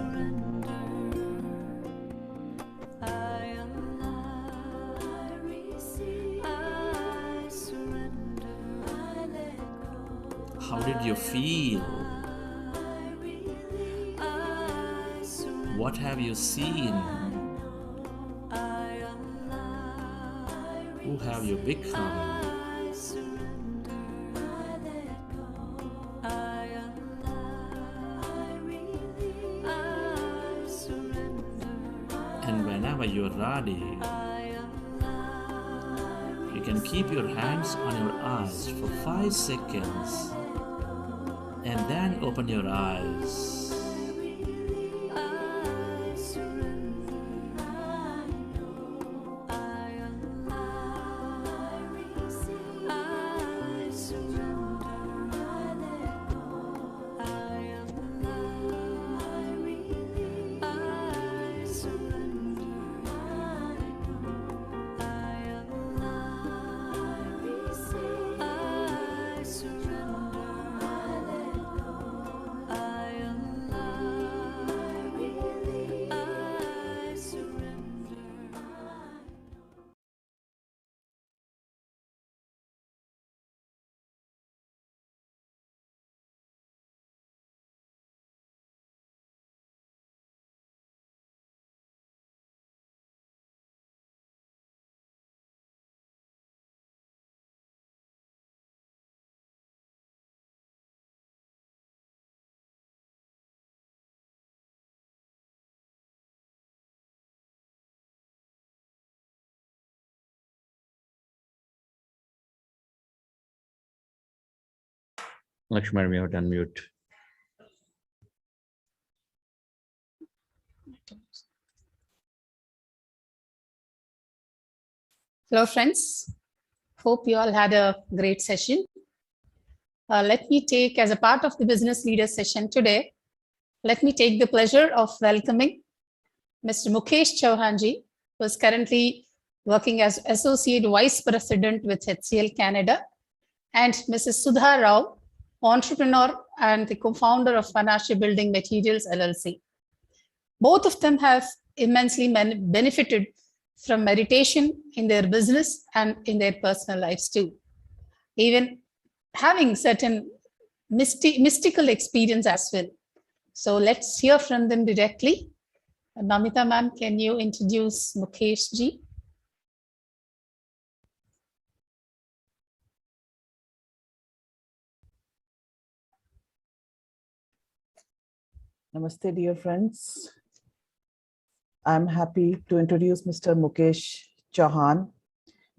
How did you feel? What have you seen? Who have you become? And whenever you're ready, you can keep your hands on your eyes for 5 seconds and then open your eyes. Lakshman, you have to unmute. Hello, friends. Hope you all had a great session. Let me take, as a part of the business leaders session today, let me take the pleasure of welcoming Mr. Mukesh Chauhanji, who is currently working as Associate Vice President with HCL Canada, and Mrs. Sudha Rao, entrepreneur and the co-founder of Brahmarshi Building Materials LLC. Both of them have immensely benefited from meditation in their business and in their personal lives too. Even having certain mystical experience as well. So let's hear from them directly. Namita ma'am, can you introduce Mukesh ji? Namaste, dear friends. I'm happy to introduce Mr. Mukesh Chauhan.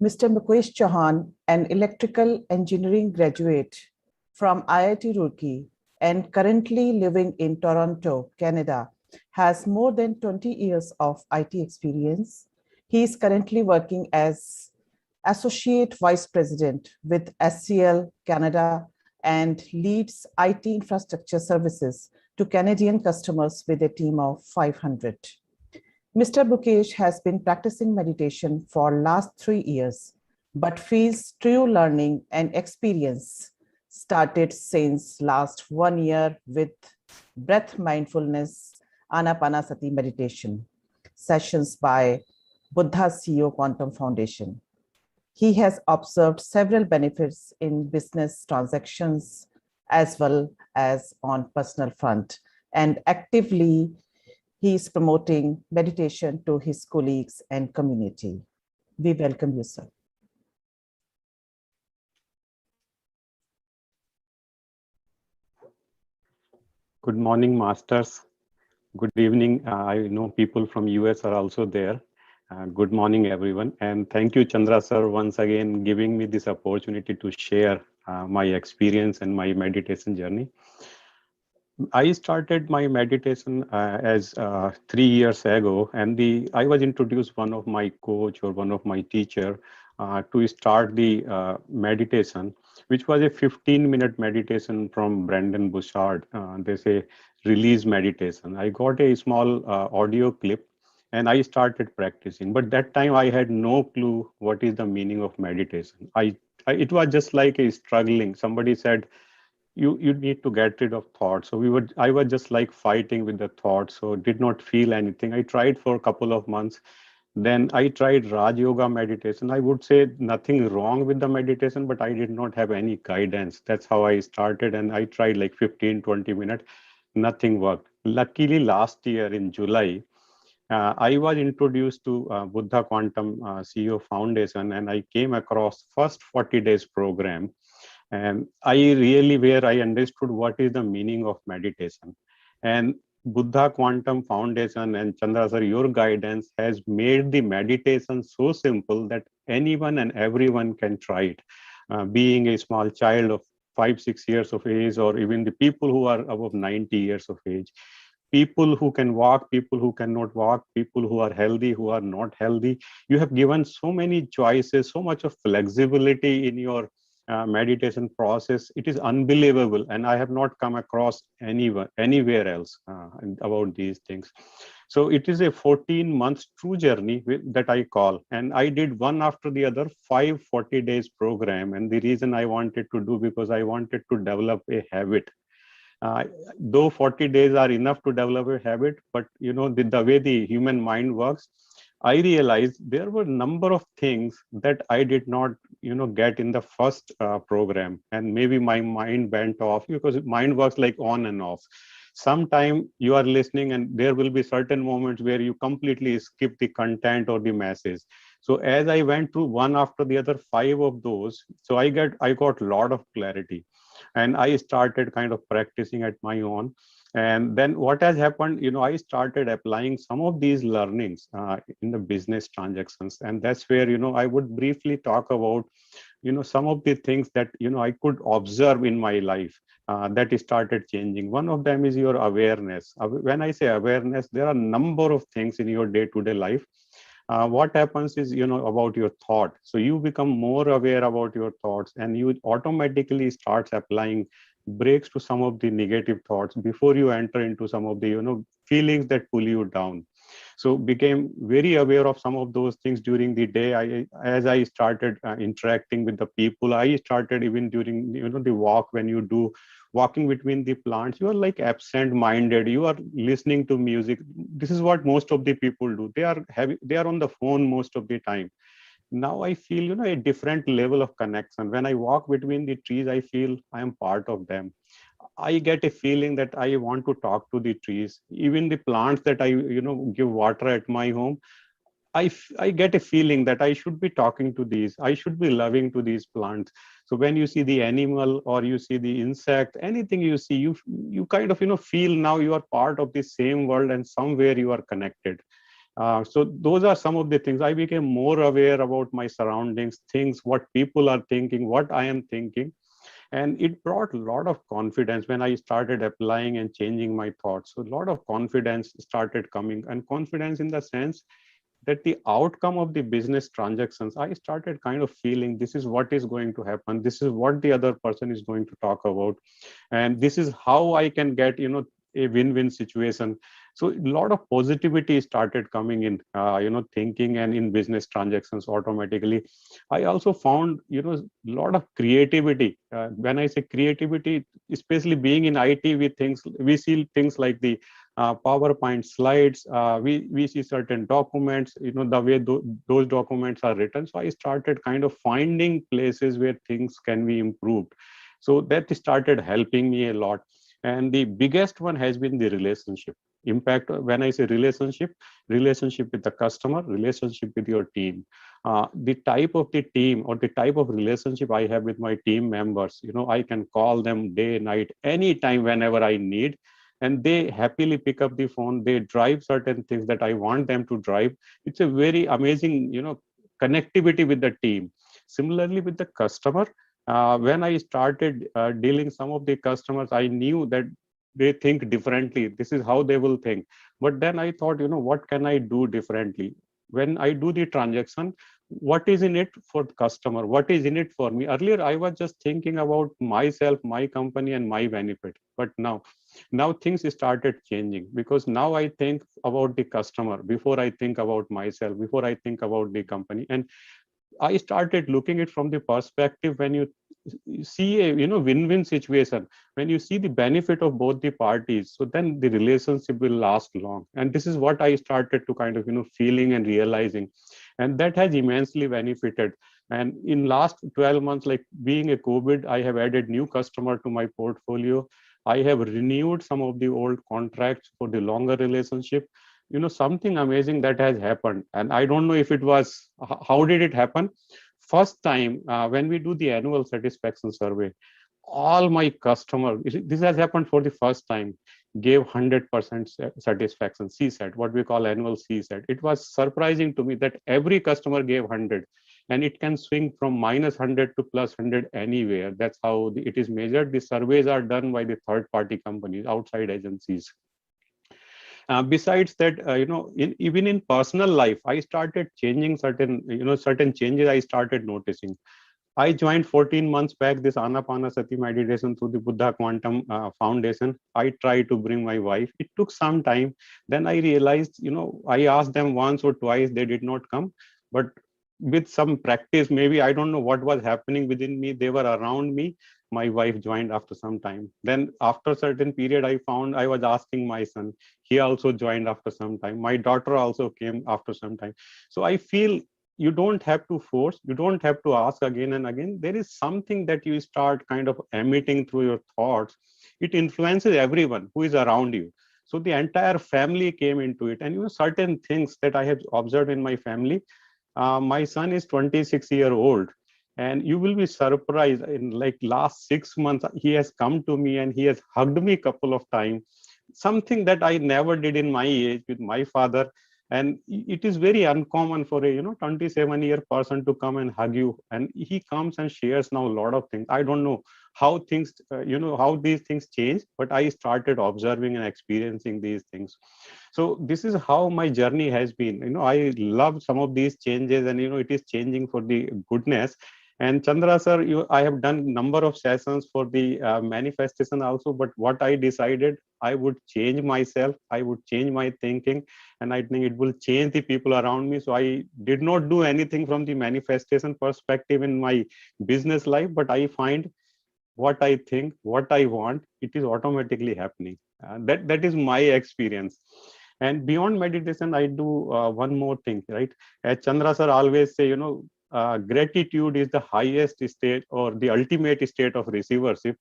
Mr. Mukesh Chauhan, an electrical engineering graduate from IIT Roorkee and currently living in Toronto, Canada, has more than 20 years of IT experience. He is currently working as Associate Vice President with HCL Canada and leads IT infrastructure services to Canadian customers with a team of 500. Mr. Mukesh has been practicing meditation for last 3 years, but feels true learning and experience started since last 1 year with breath mindfulness, Anapanasati meditation, sessions by Buddha CEO Quantum Foundation. He has observed several benefits in business transactions as well as on personal front, and actively he is promoting meditation to his colleagues and community. We welcome you, sir. Good morning, masters. Good evening. I know people from US are also there. Good morning, everyone. And thank you, Chandra sir, once again giving me this opportunity to share my experience and my meditation journey. I started my meditation as 3 years ago, and I was introduced one of my coach or one of my teacher to start the meditation, which was a 15-minute meditation from Brandon Bouchard. They say release meditation. I got a small audio clip and I started practicing. But that time I had no clue what is the meaning of meditation. It was just like a struggling. Somebody said, you need to get rid of thoughts. So I was just like fighting with the thoughts. So did not feel anything. I tried for a couple of months. Then I tried Raj Yoga meditation. I would say nothing wrong with the meditation, but I did not have any guidance. That's how I started. And I tried like 15, 20 minutes. Nothing worked. Luckily, last year in July, I was introduced to Buddha Quantum CEO Foundation, and I came across first 40 days program. And where I understood what is the meaning of meditation. And Buddha Quantum Foundation and Chandra sir, your guidance has made the meditation so simple that anyone and everyone can try it. Being a small child of 5-6 years of age, or even the people who are above 90 years of age, people who can walk, people who cannot walk, people who are healthy, who are not healthy. You have given so many choices, so much of flexibility in your meditation process. It is unbelievable, and I have not come across anywhere else about these things. So it is a 14 months true journey that I call, and I did one after the other 40 days program. And the reason I wanted to do, because I wanted to develop a habit. Though 40 days are enough to develop a habit, but you know, the way the human mind works, I realized there were a number of things that I did not, get in the first program. And maybe my mind went off, because mind works like on and off. Sometime you are listening and there will be certain moments where you completely skip the content or the message. So as I went through one after the other 5 of those, so I got a lot of clarity. And I started kind of practicing at my own. And then what has happened, I started applying some of these learnings in the business transactions. And that's where, I would briefly talk about some of the things that, I could observe in my life that started changing. One of them is your awareness. When I say awareness, there are a number of things in your day-to-day life. What happens is, about your thought. So you become more aware about your thoughts, and you automatically starts applying brakes to some of the negative thoughts before you enter into some of the, feelings that pull you down. So became very aware of some of those things during the day. As I started interacting with the people, I started even during, the walk, when you do walking between the plants, you are like absent minded, you are listening to music. This is what most of the people do. They are on the phone most of the time. Now I feel, a different level of connection. When I walk between the trees, I feel I am part of them. I get a feeling that I want to talk to the trees. Even the plants that I, give water at my home, I get a feeling that I should be talking to these. I should be loving to these plants. So when you see the animal or you see the insect, anything you see, you kind of, feel now you are part of the same world, and somewhere you are connected. So those are some of the things. I became more aware about my surroundings, things, what people are thinking, what I am thinking. And it brought a lot of confidence when I started applying and changing my thoughts. So a lot of confidence started coming, and confidence in the sense that the outcome of the business transactions, I started kind of feeling this is what is going to happen. This is what the other person is going to talk about. And this is how I can get, a win-win situation. So a lot of positivity started coming in, thinking and in business transactions automatically. I also found, a lot of creativity. When I say creativity, especially being in IT, we see things like the PowerPoint slides. We see certain documents, the way those documents are written. So I started kind of finding places where things can be improved. So that started helping me a lot. And the biggest one has been the relationship impact. When I say relationship with the customer, relationship with your team, the type of the team or the type of relationship I have with my team members, I can call them day, night, anytime, whenever I need, and they happily pick up the phone. They drive certain things that I want them to drive. It's a very amazing, connectivity with the team. Similarly with the customer, when I started dealing some of the customers, I knew that they think differently. This is how they will think. But then I thought, what can I do differently? When I do the transaction, what is in it for the customer? What is in it for me? Earlier, I was just thinking about myself, my company, and my benefit. But now things started changing, because now I think about the customer before I think about myself, before I think about the company. And I started looking it from the perspective, when you see a win-win situation, when you see the benefit of both the parties, so then the relationship will last long. And this is what I started to kind of feeling and realizing, and that has immensely benefited. And in last 12 months, like being a COVID, I have added new customer to my portfolio. I have renewed some of the old contracts for the longer relationship. Something amazing that has happened, and I don't know if it was, how did it happen? First time, when we do the annual satisfaction survey, all my customers, this has happened for the first time, gave 100% satisfaction, CSAT, what we call annual CSAT. It was surprising to me that every customer gave 100, and it can swing from -100 to +100 anywhere. That's how it is measured. The surveys are done by the third-party companies, outside agencies. Besides that, even in personal life, I started changing certain changes I started noticing. I joined 14 months back this Anapanasati meditation through the Buddha Quantum Foundation. I tried to bring my wife. It took some time. Then I realized, I asked them once or twice, they did not come. But with some practice, maybe I don't know what was happening within me. They were around me. My wife joined after some time. Then after a certain period, I found I was asking my son. He also joined after some time. My daughter also came after some time. So I feel you don't have to force, you don't have to ask again and again. There is something that you start kind of emitting through your thoughts. It influences everyone who is around you. So the entire family came into it. And certain things that I have observed in my family, my son is 26-year-old, and you will be surprised, in like last 6 months, he has come to me and he has hugged me a couple of times, something that I never did in my age with my father. And it is very uncommon for a 27-year person to come and hug you, and he comes and shares now a lot of things. I don't know how things how these things change, but I started observing and experiencing these things. So this is how my journey has been. I love some of these changes, and it is changing for the goodness. And Chandra sir, I have done number of sessions for the manifestation also, but what I decided, I would change myself, I would change my thinking, and I think it will change the people around me. So I did not do anything from the manifestation perspective in my business life, but I find what I think, what I want, it is automatically happening. That is my experience. And beyond meditation, I do one more thing, right? As Chandra sir always say, gratitude is the highest state or the ultimate state of receivership.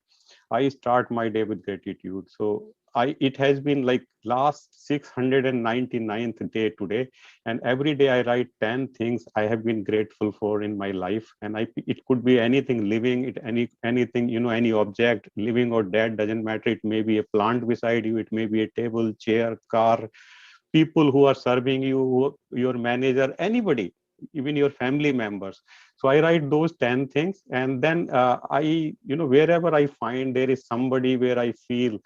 I start my day with gratitude. So it has been like last 699th day today, and every day I write 10 things I have been grateful for in my life. And it could be anything living, anything, any object, living or dead, doesn't matter. It may be a plant beside you, it may be a table, chair, car, people who are serving you, your manager, anybody, even your family members. So I write those 10 things, and then I wherever I find there is somebody where I feel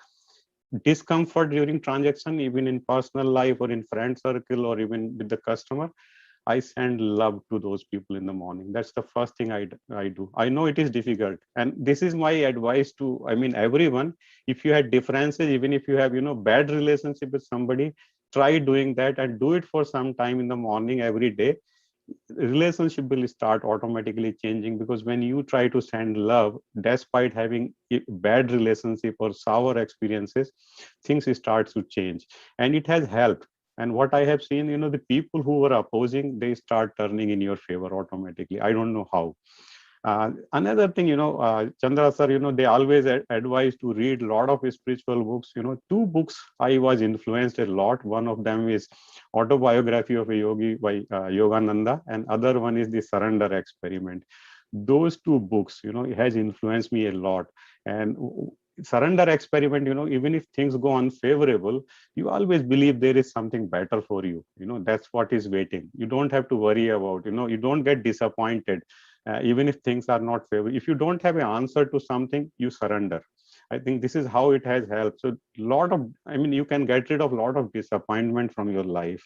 discomfort during transaction, even in personal life or in friend circle or even with the customer, I send love to those people in the morning. That's the first thing I do. I know it is difficult, and this is my advice to, everyone. If you had differences, even if you have bad relationship with somebody, try doing that and do it for some time in the morning every day. Relationship will start automatically changing, because when you try to send love despite having a bad relationship or sour experiences, things start to change, and it has helped. And what I have seen, the people who were opposing, they start turning in your favor automatically. I don't know how. Another thing, Chandra sir, they always advise to read a lot of spiritual books. Two books I was influenced a lot. One of them is Autobiography of a Yogi by Yogananda, and other one is The Surrender Experiment. Those two books, it has influenced me a lot. And Surrender Experiment, even if things go unfavorable, you always believe there is something better for you. That's what is waiting. You don't have to worry about, you don't get disappointed. Even if things are not favorable, if you don't have an answer to something, you surrender. I think this is how it has helped. So you can get rid of a lot of disappointment from your life.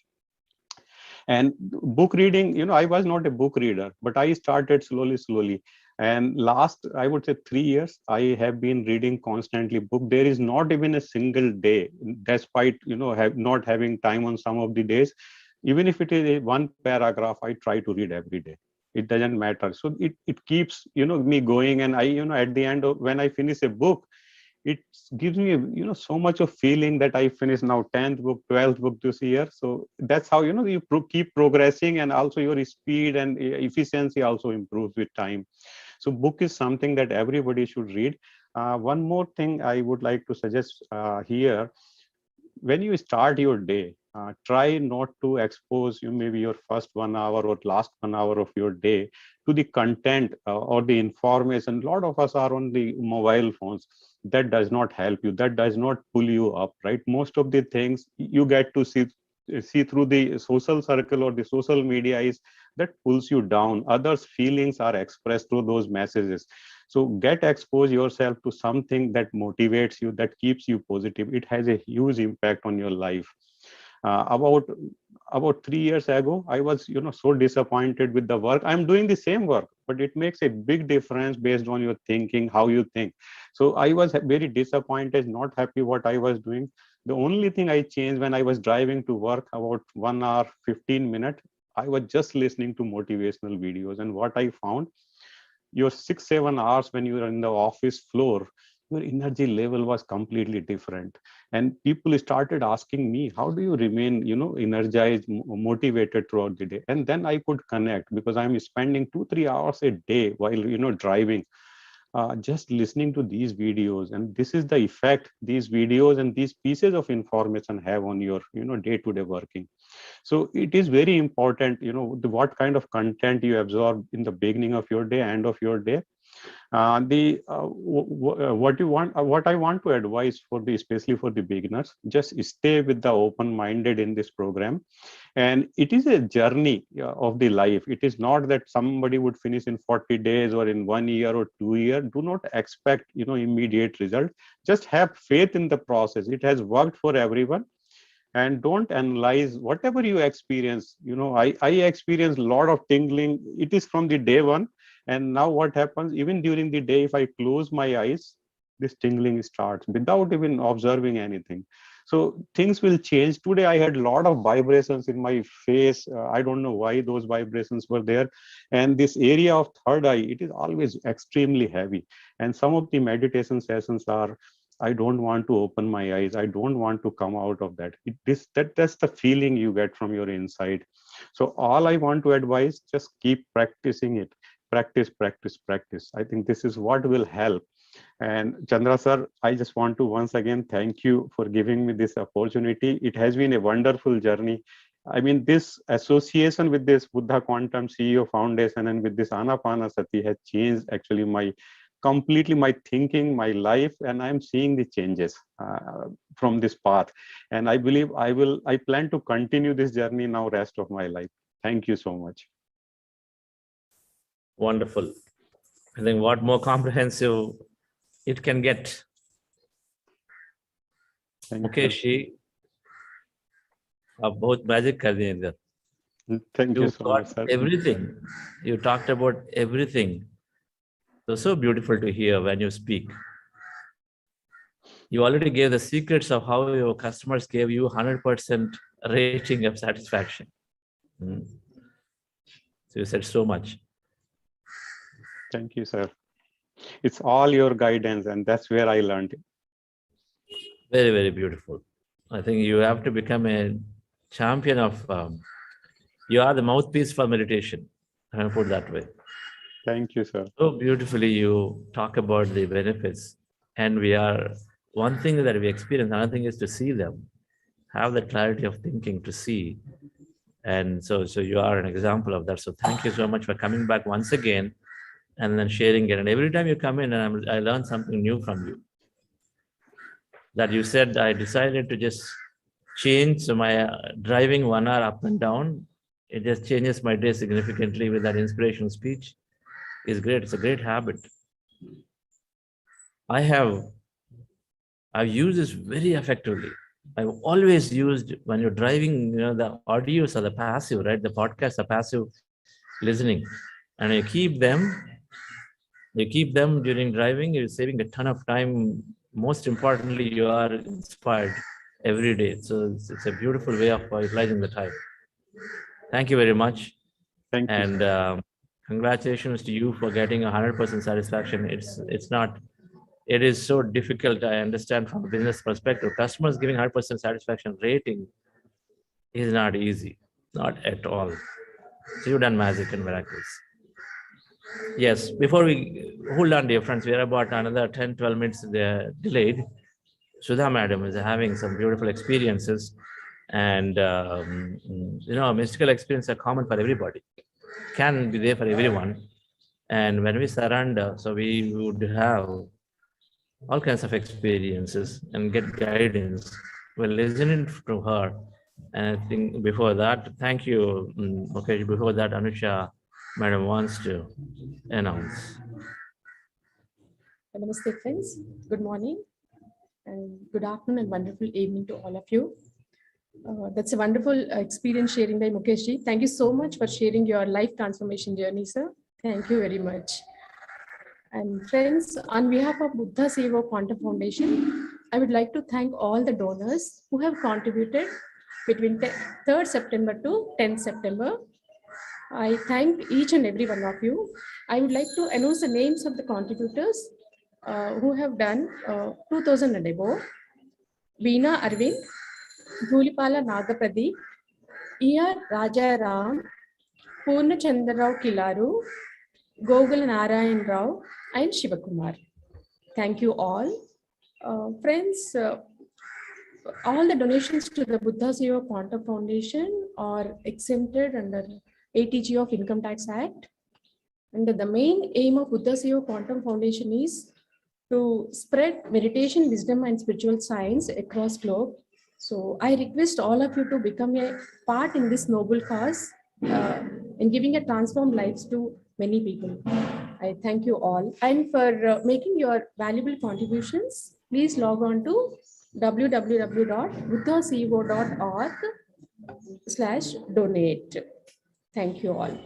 And book reading, I was not a book reader, but I started slowly. And last, I would say 3 years, I have been reading constantly book. There is not even a single day, despite, not having time on some of the days. Even if it is a one paragraph, I try to read every day. It doesn't matter. So it keeps, me going. And I, at the end of, when I finish a book, it gives me, so much of feeling that I finished now 10th book, 12th book this year. So that's how, you keep progressing, and also your speed and efficiency also improves with time. So book is something that everybody should read. One more thing I would like to suggest here. When you start your day, try not to expose maybe your first 1 hour or last 1 hour of your day to the content or the information. A lot of us are on the mobile phones. That does not help you. That does not pull you up, right? Most of the things you get to see through the social circle or the social media is that pulls you down. Others' feelings are expressed through those messages. So get exposed yourself to something that motivates you, that keeps you positive. It has a huge impact on your life. About 3 years ago, I was so disappointed with the work. I'm doing the same work, but it makes a big difference based on your thinking, how you think. So I was very disappointed, not happy what I was doing. The only thing I changed, when I was driving to work about 1 hour 15 minutes, I was just listening to motivational videos. And what I found, your 6-7 hours when you are in the office floor, your energy level was completely different. And people started asking me, how do you remain energized, motivated throughout the day? And then I could connect, because I'm spending 2-3 hours a day while driving, just listening to these videos. And this is the effect these videos and these pieces of information have on your day-to-day working. So it is very important, what kind of content you absorb in the beginning of your day, end of your day. What I want to advise for especially for the beginners, just stay with the open-minded in this program. And it is a journey of the life. It is not that somebody would finish in 40 days or in 1 year or 2 years. Do not expect, immediate result. Just have faith in the process. It has worked for everyone. And don't analyze whatever you experience. I experienced a lot of tingling. It is from the day one. And now what happens, even during the day, if I close my eyes, this tingling starts without even observing anything. So things will change. Today, I had a lot of vibrations in my face. I don't know why those vibrations were there. And this area of third eye, it is always extremely heavy. And some of the meditation sessions are, I don't want to open my eyes. I don't want to come out of that. That's the feeling you get from your inside. So all I want to advise, just keep practicing it. Practice, practice, practice. I think this is what will help. And Chandra sir, I just want to once again thank you for giving me this opportunity. It has been a wonderful journey. I mean, this association with this Buddha Quantum CEO Foundation and with this Anapanasati has changed actually completely my thinking, my life, and I'm seeing the changes from this path. And I believe I plan to continue this journey now rest of my life. Thank you so much. Wonderful. I think what more comprehensive it can get. Mukesh ji, आप बहुत magic कर दिए इधर. Thank you so much, sir. Everything. You talked about everything. So beautiful to hear when you speak. You already gave the secrets of how your customers gave you 100% rating of satisfaction. So you said so much. Thank you, sir. It's all your guidance, and that's where I learned it. Very, very beautiful. I think you have to become a champion of, you are the mouthpiece for meditation. I'm going to put it that way. Thank you, sir. So beautifully you talk about the benefits. And one thing that we experience, another thing is to see them, have the clarity of thinking to see. And so you are an example of that. So thank you so much for coming back once again and then sharing it. And every time you come in, I learn something new from you. That you said, I decided to just change my driving 1 hour up and down. It just changes my day significantly with that inspirational speech. Is great. It's a great habit. I've used this very effectively. I've always used when you're driving, the audios are the passive, right? The podcasts are passive listening. And you keep them during driving, you're saving a ton of time. Most importantly, you are inspired every day. So it's a beautiful way of utilizing the time. Thank you very much. Thank you. And congratulations to you for getting 100% satisfaction. It is so difficult. I understand from a business perspective, customers giving 100% satisfaction rating is not easy, not at all. So you've done magic and miracles. Yes, before we hold on, dear friends, we are about another 10-12 minutes delayed. Sudha madam is having some beautiful experiences, and mystical experiences are common for everybody, can be there for everyone. And when we surrender, so we would have all kinds of experiences and get guidance. We're listening to her. And I think before that, thank you, Mukesh. Before that, Anusha madam wants to announce. Namaste, friends. Good morning and good afternoon and wonderful evening to all of you. That's a wonderful experience sharing by Mukesh ji. Thank you so much for sharing your life transformation journey, sir. Thank you very much. And friends, on behalf of Buddha Seva Quantum Foundation, I would like to thank all the donors who have contributed between 3rd September to 10th September. I thank each and every one of you. I would like to announce the names of the contributors who have done 2000 and above. Veena Arvind, Dhulipala Nagapradeep, E.R. Rajaram, Purna Chandrarao Kilaru, Gogul Narayan Rao, and Shivakumar. Thank you all. Friends, all the donations to the Buddha Seva Quantum Foundation are exempted under ATG of Income Tax Act. And the main aim of Buddha CEO Quantum Foundation is to spread meditation, wisdom, and spiritual science across globe. So I request all of you to become a part in this noble cause in giving a transformed lives to many people. I thank you all. And for making your valuable contributions, please log on to www.buddhaceo.org/donate. Thank you all.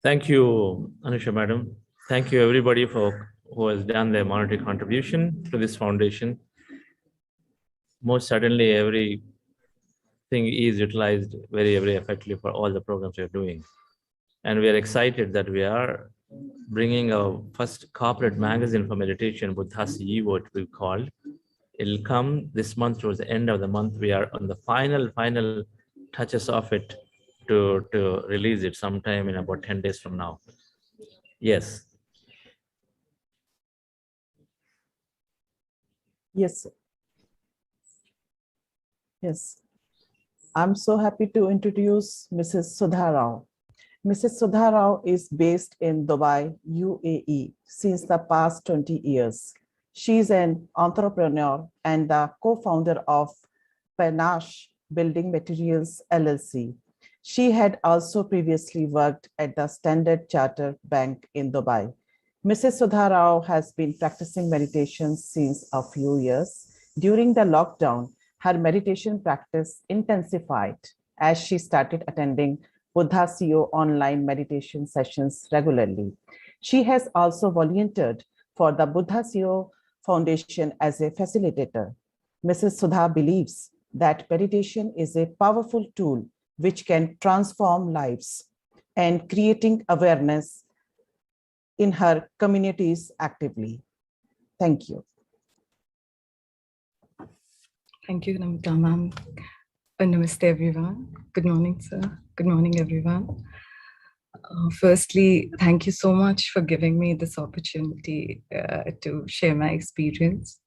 Thank you, Anusha Madam. Thank you everybody who has done their monetary contribution to this foundation. Most certainly everything is utilized very, very effectively for all the programs we are doing. And we are excited that we are bringing our first corporate magazine for meditation, Buddha CEO, it will be called. It'll come this month, towards the end of the month. We are on the final touches of it to release it sometime in about 10 days from now. Yes. Yes, sir. Yes. I'm so happy to introduce Mrs. Sudha Rao. Mrs. Sudha Rao is based in Dubai, UAE, since the past 20 years. She is an entrepreneur and the co-founder of Panache Building Materials LLC. She had also previously worked at the Standard Chartered Bank in Dubai. Mrs. Sudha Rao has been practicing meditation since a few years. During the lockdown, her meditation practice intensified as she started attending Buddha CEO online meditation sessions regularly. She has also volunteered for the Buddha CEO Foundation as a facilitator. Mrs. Sudha believes that meditation is a powerful tool which can transform lives and creating awareness in her communities actively. Thank you. Thank you, Namita ma'am. Namaste, everyone. Good morning, sir. Good morning, everyone. Firstly, thank you so much for giving me this opportunity to share my experience.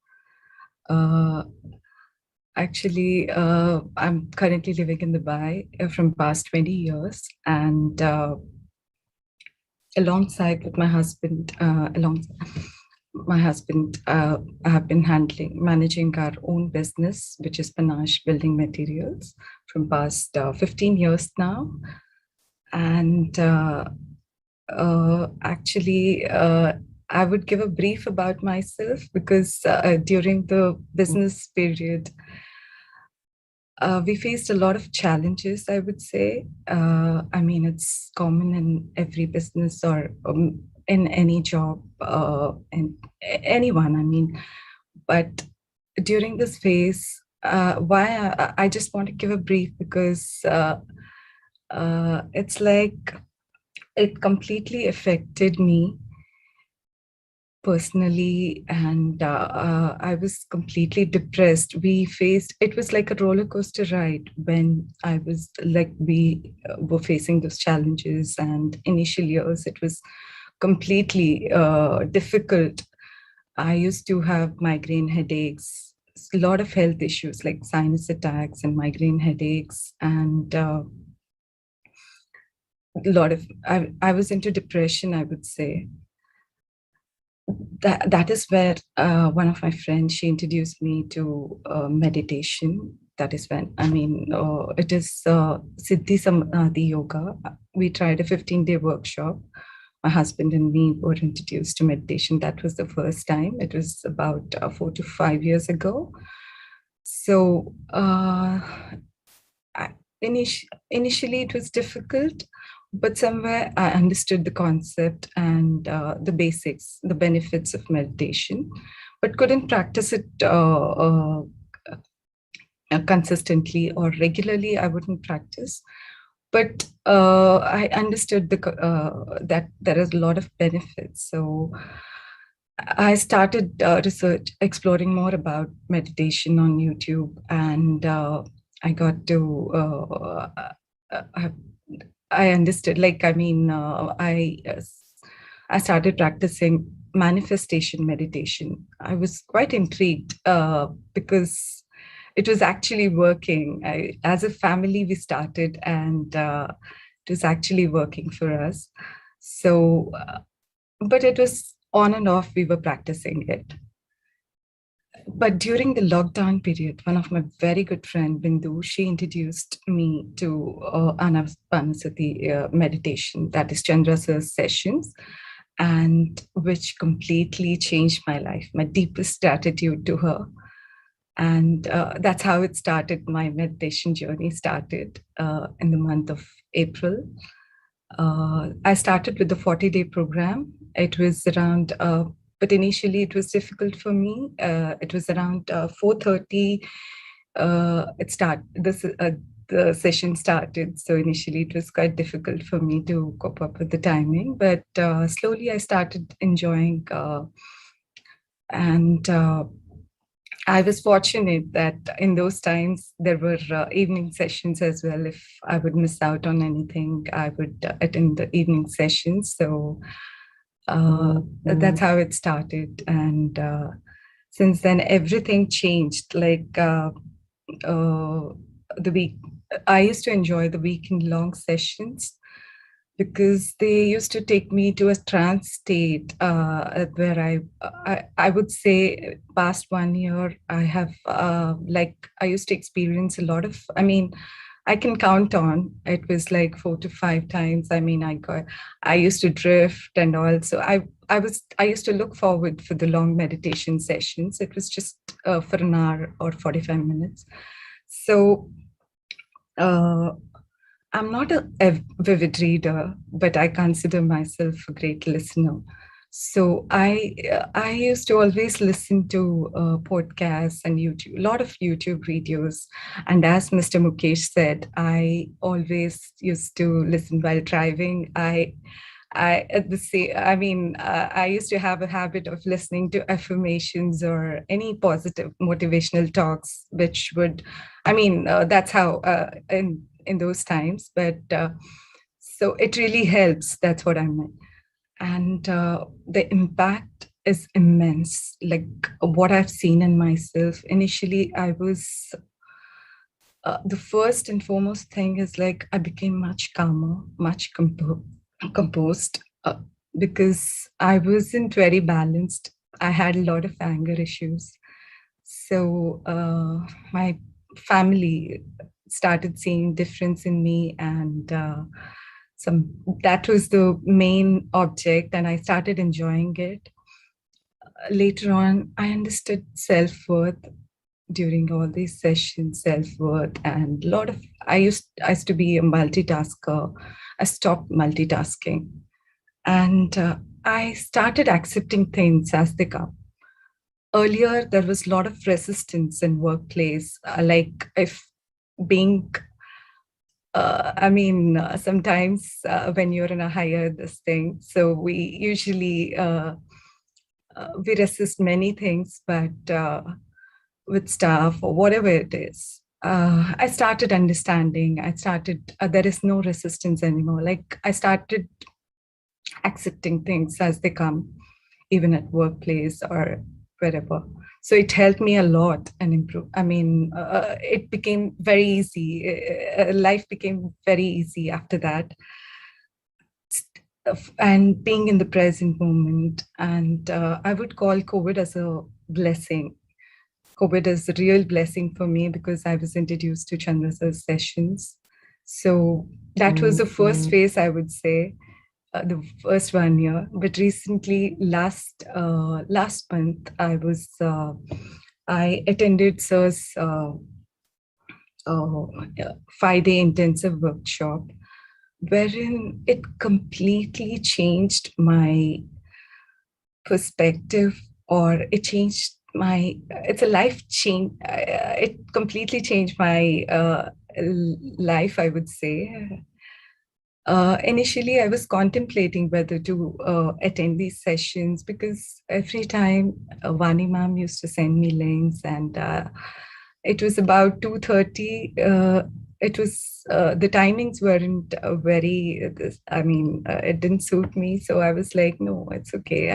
Actually, I'm currently living in Dubai from past 20 years, and alongside with my husband, I have been managing our own business, which is Panache Building Materials, from past 15 years now. And actually, I would give a brief about myself because during the business period, we faced a lot of challenges, I would say. I mean, it's common in every business or in any job, and anyone, I mean. But during this phase, why I just want to give a brief because it's like it completely affected me personally, and I was completely depressed. It was like a roller coaster ride when we were facing those challenges, and initial years it was completely difficult. I used to have migraine headaches, a lot of health issues like sinus attacks and migraine headaches, and I was into depression, I would say. That is where one of my friends, she introduced me to meditation. That is when, it is Siddhi Samadhi Yoga. We tried a 15-day workshop. My husband and me were introduced to meditation. That was the first time. It was about 4 to 5 years ago. So initially it was difficult, but somewhere I understood the concept and the basics, the benefits of meditation, but couldn't practice it consistently or regularly. I wouldn't practice, but I understood that there is a lot of benefits. So I started exploring more about meditation on YouTube, and I got to I understood, I started practicing manifestation meditation. I was quite intrigued because it was actually working. As a family, we started, and it was actually working for us. So, but it was on and off, we were practicing it. But during the lockdown period, one of my very good friend, Bindu, she introduced me to Anapanasati meditation, that is Chandra Sir's sessions, and which completely changed my life, my deepest gratitude to her. And that's how it started. My meditation journey started in the month of April. I started with the 40-day program. It was around, but initially it was difficult for me. It was around 4:30. The session started. So initially it was quite difficult for me to cope up with the timing, but slowly I started enjoying I was fortunate that in those times there were evening sessions as well. If I would miss out on anything, I would attend the evening sessions. So that's how it started. And since then, everything changed. Like the week, I used to enjoy the weekend-long sessions because they used to take me to a trance state where I would say past 1 year, I have I used to experience a lot of, I can count on, it was like 4 to 5 times. I used to drift and all. So I used to look forward for the long meditation sessions. It was just for an hour or 45 minutes. So I'm not a vivid reader, but I consider myself a great listener. So I used to always listen to podcasts and YouTube, a lot of YouTube videos. And as Mr. Mukesh said, I always used to listen while driving. I used to have a habit of listening to affirmations or any positive motivational talks, which would, that's how in those times. But so it really helps. That's what I meant. And the impact is immense. Like what I've seen in myself. Initially, I was the first and foremost thing is like I became much calmer, much composed because I wasn't very balanced. I had a lot of anger issues. So my family started seeing difference in me, and that was the main object, and I started enjoying it. Later on, I understood self-worth during all these sessions, self-worth, and a lot of, I used to be a multitasker. I stopped multitasking, and I started accepting things as they come. Earlier, there was a lot of resistance in workplace, like if being sometimes when you're in a higher this thing, so we usually we resist many things, but with staff or whatever it is, I started understanding. There is no resistance anymore. Like I started accepting things as they come, even at workplace or wherever. So it helped me a lot and improve. It became very easy. Life became very easy after that. And being in the present moment. And I would call COVID as a blessing. COVID is a real blessing for me because I was introduced to Chandra's sessions. So that was the first phase, I would say. The first 1 year, but recently last month I attended Sir's 5-day intensive workshop, wherein it completely changed my perspective, or it changed my. It's a life change. It completely changed my life, I would say. Initially, I was contemplating whether to attend these sessions because every time Vani ma'am used to send me links, and it was about 2:30. It was the timings weren't very. It didn't suit me, so I was like, no, it's okay.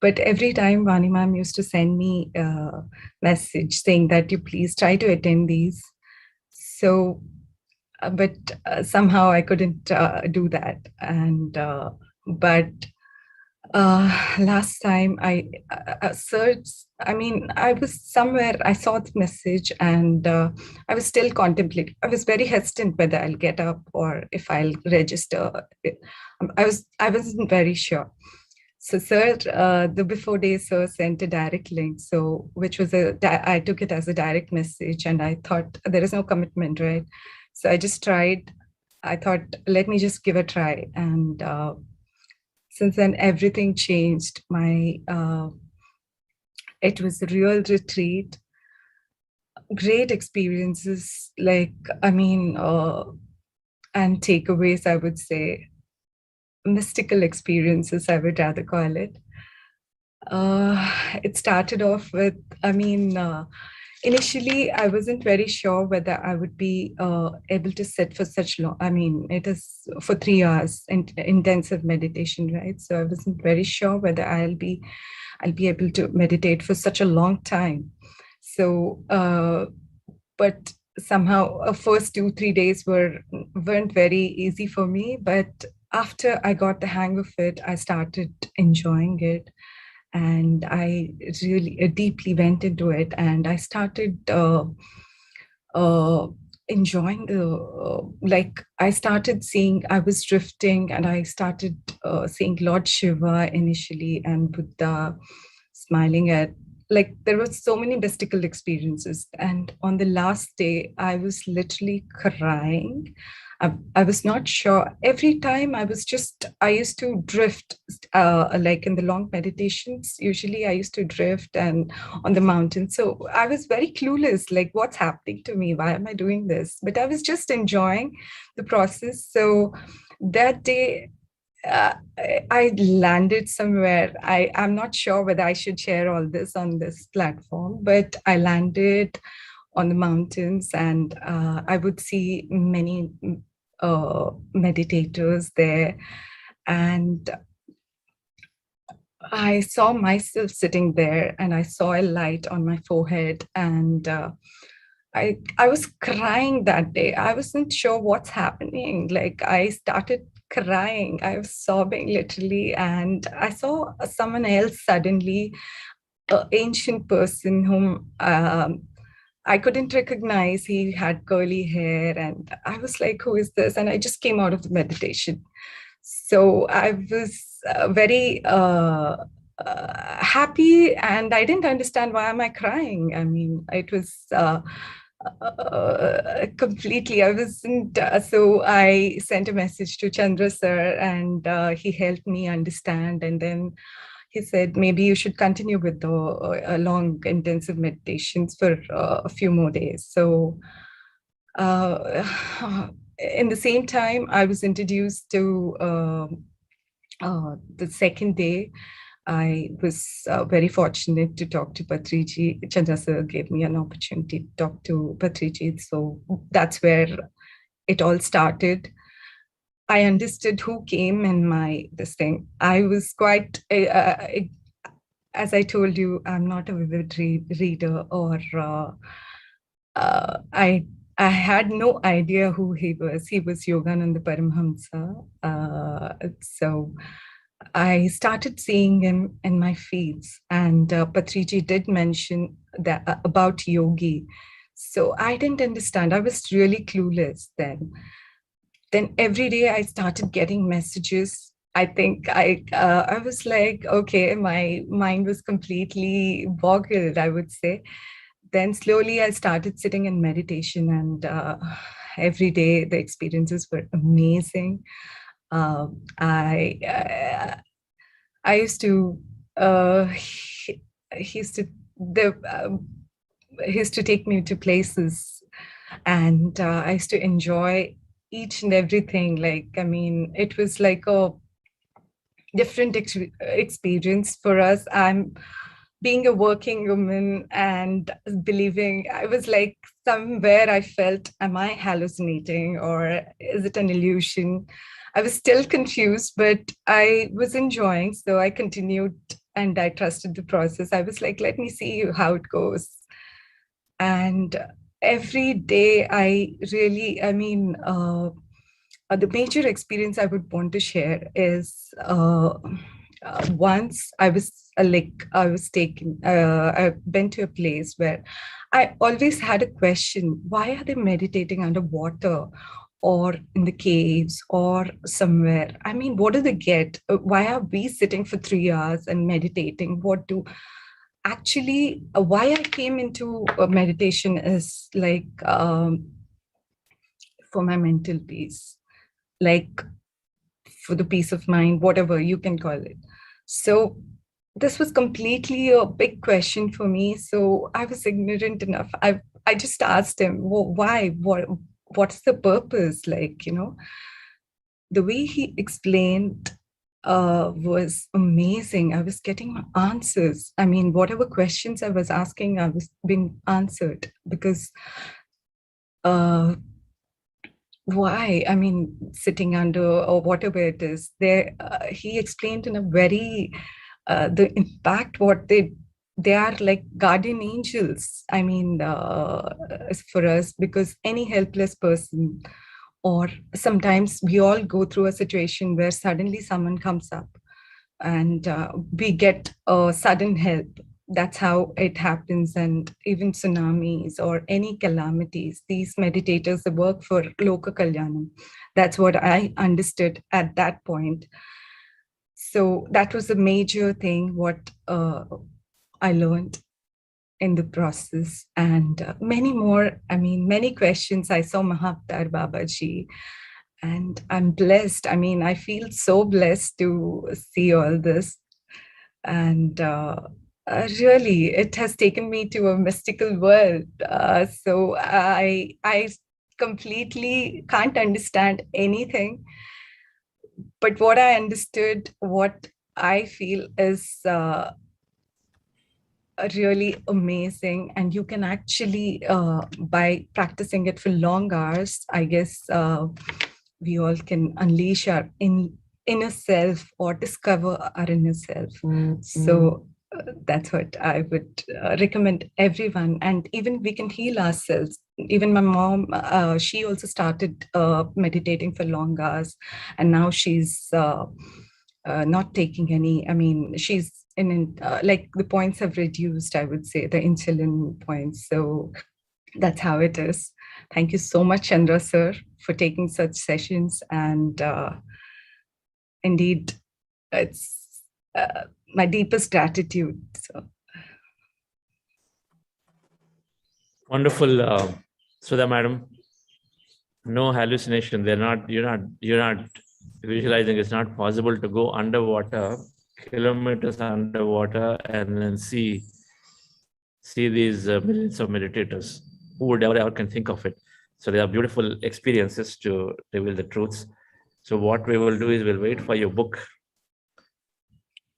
But every time Vani ma'am used to send me a message saying that you please try to attend these. So but somehow I couldn't do that. And but last time I searched, I mean, I was somewhere, I saw the message, and I was still contemplating. I was very hesitant whether I'll get up or if I'll register. I wasn't very sure. So sir, the before day sir sent a direct link, so which was I took it as a direct message, and I thought there is no commitment, right? So I just tried. I thought, let me just give a try, and since then everything changed. It was a real retreat, great experiences, like, I mean, and takeaways, I would say, mystical experiences, I would rather call it. It started off with, I mean, initially, I wasn't very sure whether I would be able to sit for such long. I mean, it is for 3 hours intensive meditation, right? So I wasn't very sure whether I'll be able to meditate for such a long time. So, but somehow, first 2-3 days weren't very easy for me. But after I got the hang of it, I started enjoying it. And I really deeply went into it, and I started enjoying like I started seeing, I was drifting, and I started seeing Lord Shiva initially and Buddha, smiling at, like, there were so many mystical experiences. And on the last day, I was literally crying. I was not sure. Every time I used to drift, like in the long meditations, usually I used to drift and on the mountain. So I was very clueless, like, what's happening to me? Why am I doing this? But I was just enjoying the process. So that day, I landed somewhere. I'm not sure whether I should share all this on this platform, but I landed on the mountains, and I would see many meditators there, and I saw myself sitting there, and I saw a light on my forehead, and I was crying that day. I wasn't sure what's happening. Like, I started crying. I was sobbing literally, and I saw someone else suddenly, an ancient person whom I couldn't recognize. He had curly hair, and I was like, who is this? And I just came out of the meditation. So I was very happy, and I didn't understand why am I crying. I mean, it was completely, I wasn't, so I sent a message to Chandra sir, and he helped me understand. And then he said, maybe you should continue with the long intensive meditations for a few more days. So in the same time, I was introduced to the second day. I was very fortunate to talk to Patriji. Chandra sir gave me an opportunity to talk to Patriji. So that's where it all started. I understood who came in this thing. I was quite, as I told you, I'm not a vivid reader, or I had no idea who he was. He was Yogananda Paramhamsa. So I started seeing him in my feeds, and Patriji did mention that about yogi. So I didn't understand. I was really clueless then. Then every day I started getting messages. I think I was like, okay, my mind was completely boggled, I would say. Then slowly I started sitting in meditation, and every day the experiences were amazing. I used to, he used to take me to places, and I used to enjoy each and everything. Like, I mean, it was like a different experience for us. I'm being a working woman and believing, I was like, somewhere I felt, am I hallucinating or is it an illusion? I was still confused, but I was enjoying. So I continued and I trusted the process. I was like, let me see how it goes. And every day the major experience I would want to share is once I went to a place where I always had a question: why are they meditating underwater or in the caves or somewhere? I mean, what do they get? Why are we sitting for 3 hours and meditating? Why I came into meditation is like for my mental peace, like for the peace of mind, whatever you can call it. So this was completely a big question for me. So I was ignorant enough. I just asked him, well, why? What's the purpose? Like, the way he explained was amazing. I was getting answers. I mean, whatever questions I was asking, I was being answered, because why? I mean, sitting under or whatever it is, there he explained in a very the impact what they are like guardian angels. I mean, for us, because any helpless person, or sometimes we all go through a situation where suddenly someone comes up and we get sudden help. That's how it happens. And even tsunamis or any calamities, these meditators, they work for Loka Kalyanam. That's what I understood at that point. So that was a major thing what I learned in the process, and many more. I mean, many questions. I saw Mahavatar Babaji, and I'm blessed. I mean, I feel so blessed to see all this. And really, it has taken me to a mystical world. So I completely can't understand anything. But what I understood, what I feel is really amazing. And you can actually, by practicing it for long hours, I guess we all can unleash our inner self or discover our inner self. So that's what I would recommend everyone. And even we can heal ourselves. Even my mom, she also started meditating for long hours, and now she's not taking any, I mean, she's like the points have reduced, I would say, the insulin points. So that's how it is. Thank you so much, Chandra sir, for taking such sessions. And indeed, it's my deepest gratitude. So. Wonderful, Sudha madam. No hallucination. You're not visualizing. It's not possible to go underwater, kilometers underwater, and then see these millions of meditators. Who would ever can think of it? So they are beautiful experiences to reveal the truths. So what we will do is we'll wait for your book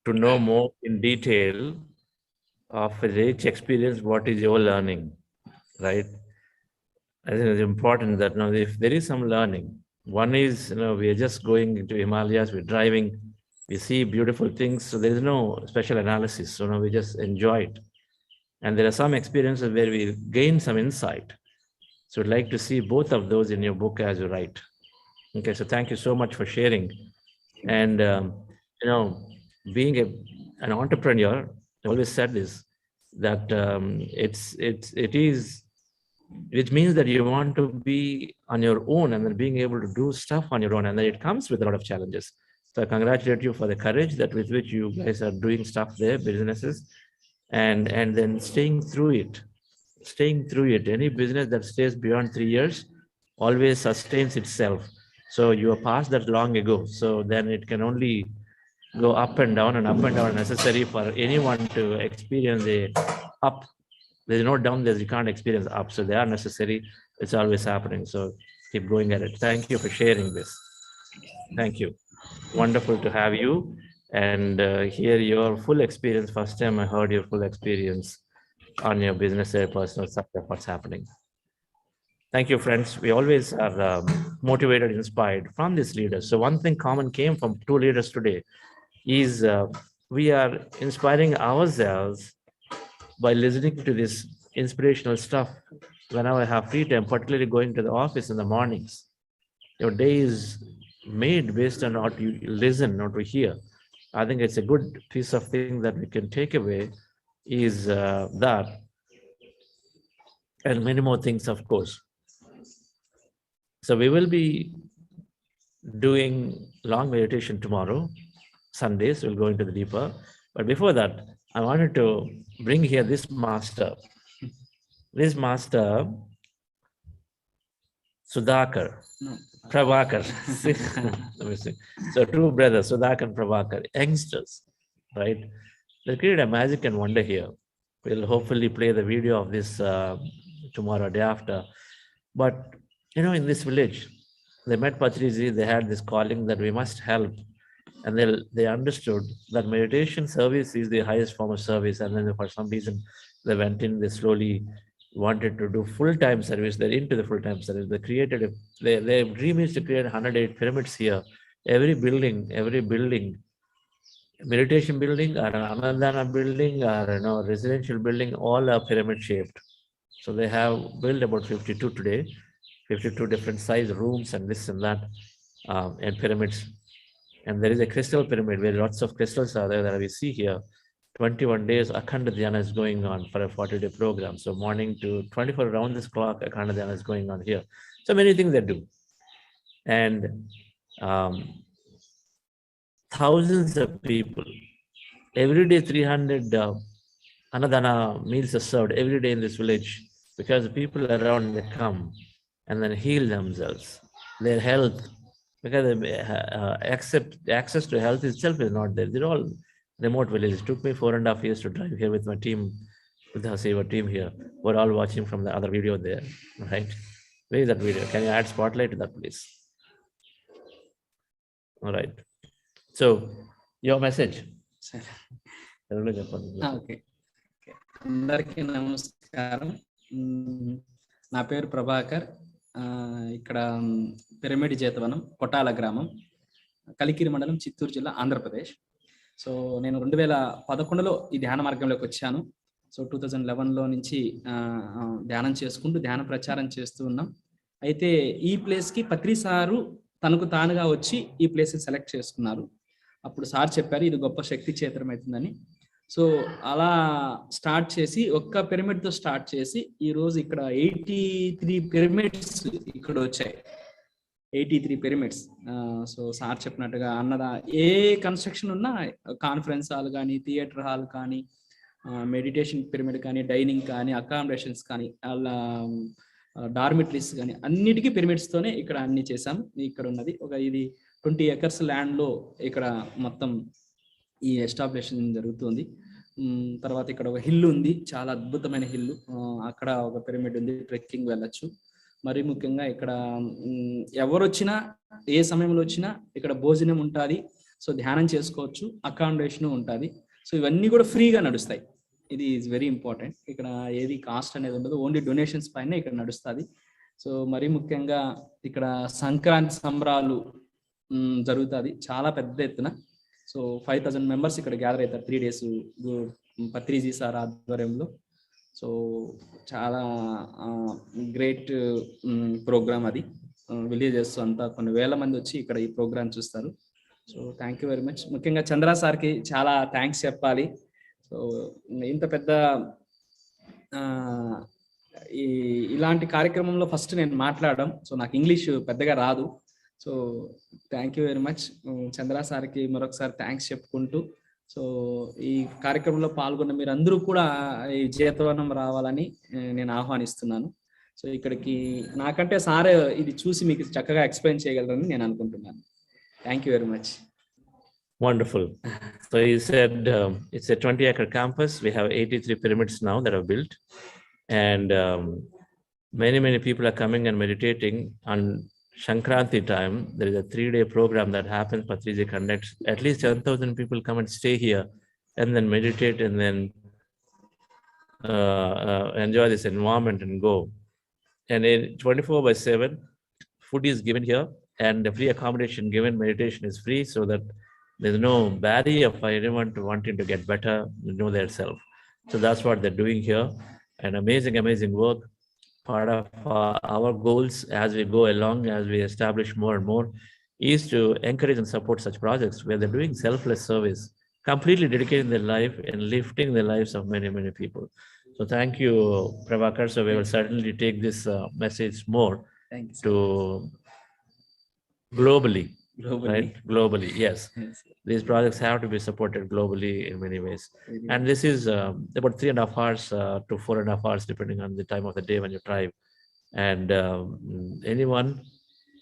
to know more in detail of each experience. What is your learning, right? I think it's important that now if there is some learning, one is, we are just going into Himalayas, we're driving, we see beautiful things. So there is no special analysis. So now we just enjoy it. And there are some experiences where we gain some insight. So I'd like to see both of those in your book as you write. Okay, so thank you so much for sharing. And, being an entrepreneur, I always said this, that it means that you want to be on your own and then being able to do stuff on your own. And then it comes with a lot of challenges. So I congratulate you for the courage that with which you guys are doing stuff there, businesses, and then staying through it. Any business that stays beyond 3 years always sustains itself. So you are past that long ago. So then it can only go up and down, and up and down necessary for anyone to experience a up. There's no down, you can't experience up. So they are necessary. It's always happening. So keep going at it. Thank you for sharing this. Thank you. Wonderful to have you and hear your full experience. First time I heard your full experience on your business or personal stuff, what's happening. Thank you, friends. We always are motivated, inspired from these leaders. So one thing common came from two leaders today is we are inspiring ourselves by listening to this inspirational stuff whenever I have free time, particularly going to the office in the mornings. Your day is made based on what you listen, not to hear. I think it's a good piece of thing that we can take away is that, and many more things, of course. So we will be doing long meditation tomorrow, Sundays, we'll go into the deeper. But before that, I wanted to bring here this master. This master, Sudhakar, Prabhakar. Let me see. So two brothers, Sudhakar and Prabhakar, youngsters, right? They created a magic and wonder here. We'll hopefully play the video of this tomorrow, day after. But, you know, in this village, they met Patriji, they had this calling that we must help. And they understood that meditation service is the highest form of service. And then for some reason, they went in, they slowly wanted to do full-time service. They're into the full-time service. They created, their dream is to create 108 pyramids here. Every building, meditation building or an Anandana building or, you know, residential building, all are pyramid shaped. So they have built about 52 today, 52 different size rooms and this and that, and pyramids. And there is a crystal pyramid where lots of crystals are there that we see here. 21 days Akhanda Dhyana is going on for a 40-day program. So morning to 24 around this clock, Akhanda Dhyana is going on here. So many things they do. And thousands of people, every day 300 Anadana meals are served every day in this village, because the people around, they come and then heal themselves, their health, because access to health itself is not there. They're all remote villages. It took me 4.5 years to drive here with my team, with the Seva team here. We're all watching from the other video there, right? Where is that video? Can you add spotlight to that, please? All right. So, your message. Okay. అందరికీ నమస్కారం. నా పేరు ప్రభాకర్. ఇక్కడ pyramid చేతవనం, కొట్టాల గ్రామం, కలికిరి మండలం, చిత్తూరు జిల్లా, Andhra Pradesh. So నేను 2011లో ఈ ధ్యాన మార్గంలోకి వచ్చాను. సో 2011లో నుంచి ధ్యానం చేసుకుంటూ ధ్యాన ప్రచారం చేస్తూ ఉన్నాం. అయితే ఈ ప్లేస్కి పత్రి సారు తనకు తానుగా వచ్చి ఈ ప్లేస్ సెలెక్ట్ చేసుకున్నారు. అప్పుడు సార్ చెప్పారు ఇది గొప్ప శక్తి క్షేత్రం అవుతుందని. సో అలా స్టార్ట్ చేసి ఒక్క పిరమిడ్తో స్టార్ట్ చేసి ఈరోజు ఇక్కడ 83 పిరమిడ్స్ ఇక్కడ వచ్చాయి. 83 పిరమిడ్స్. సో సార్ చెప్పినట్టుగా అన్నదా ఏ కన్స్ట్రక్షన్ ఉన్నా, కాన్ఫరెన్స్ హాల్ కానీ, థియేటర్ హాల్ కానీ, మెడిటేషన్ పిరమిడ్ కానీ, డైనింగ్ కానీ, అకామిడేషన్స్ కానీ, అలా డార్మిటరీస్ కానీ, అన్నిటికీ పిరమిడ్స్తోనే ఇక్కడ అన్ని చేసాం. ఇక్కడ ఉన్నది ఇది 20 acres ల్యాండ్లో ఇక్కడ మొత్తం ఈ ఎస్టాబ్లిషన్ జరుగుతుంది. తర్వాత ఇక్కడ ఒక హిల్ ఉంది, చాలా అద్భుతమైన హిల్. అక్కడ ఒక పిరమిడ్ ఉంది, ట్రెక్కింగ్ వెళ్ళచ్చు. మరి ముఖ్యంగా ఇక్కడ ఎవరు వచ్చినా, ఏ సమయంలో వచ్చినా ఇక్కడ భోజనం ఉంటుంది. సో ధ్యానం చేసుకోవచ్చు, అకామిడేషన్ ఉంటుంది. సో ఇవన్నీ కూడా ఫ్రీగా నడుస్తాయి. ఇది ఈజ్ వెరీ ఇంపార్టెంట్. ఇక్కడ ఏది కాస్ట్ అనేది ఉండదు, ఓన్లీ డొనేషన్స్ పైన ఇక్కడ నడుస్తుంది. సో మరి ముఖ్యంగా ఇక్కడ సంక్రాంతి సంబరాలు జరుగుతుంది చాలా పెద్ద ఎత్తున. సో 5000 members ఇక్కడ గ్యాదర్ అవుతారు 3 days పత్రిజీ సార్ ఆధ్వర్యంలో. సో చాలా గ్రేట్ ప్రోగ్రామ్ అది. విలేజెస్ అంతా కొన్ని వేల మంది వచ్చి ఇక్కడ ఈ ప్రోగ్రామ్ చూస్తారు. So thank you very much. ముఖ్యంగా చంద్ర సార్కి చాలా థ్యాంక్స్ చెప్పాలి. సో ఇంత పెద్ద ఇలాంటి కార్యక్రమంలో ఫస్ట్ నేను మాట్లాడడం, సో నాకు ఇంగ్లీష్ పెద్దగా రాదు. So thank you very much. Chandra సార్కి మరొకసారి థ్యాంక్స్ చెప్పుకుంటూ, సో ఈ కార్యక్రమంలో పాల్గొన్న మీరు అందరూ కూడా ఈ జీతవనం రావాలని నేను ఆహ్వానిస్తున్నాను. సో ఇక్కడికి నాకంటే సార్ ఇది చూసి మీకు చక్కగా ఎక్స్ప్లెయిన్ చేయగలరని నేను అనుకుంటున్నాను. Thank you very much. Wonderful. So he said it's a 20-acre campus. We have 83 pyramids now that are built, and many people are coming and meditating. On Shankranti time, there is a 3-day program that happens. Patriji conducts. At least 10,000 people come and stay here, and then meditate, and then enjoy this environment and go. And in 24/7, food is given here, and the free accommodation given. Meditation is free, so that there's no barrier for anyone to wanting to get better, know their self. So that's what they're doing here. And amazing work. part of our goals as we go along, as we establish more and more, is to encourage and support such projects where they're doing selfless service, completely dedicating their life and lifting the lives of many, many people. So thank you, Prabhakar. So we will certainly take this message more Thank you, sir. to globally, Globally. right? Globally, yes. Yes. These projects have to be supported globally in many ways. And this is about 3.5 hours to 4.5 hours, depending on the time of the day when you drive. And anyone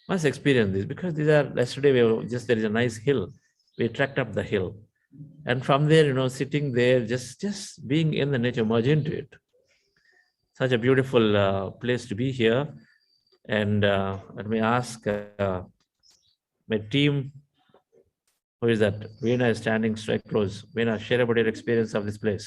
must experience this, because these are, yesterday we were just, there is a nice hill. We trekked up the hill. And from there, you know, sitting there, just being in the nature, merge into it. Such a beautiful place to be here. And let me ask my team, who is that? Veena is standing straight close. Veena, share about your experience of this place.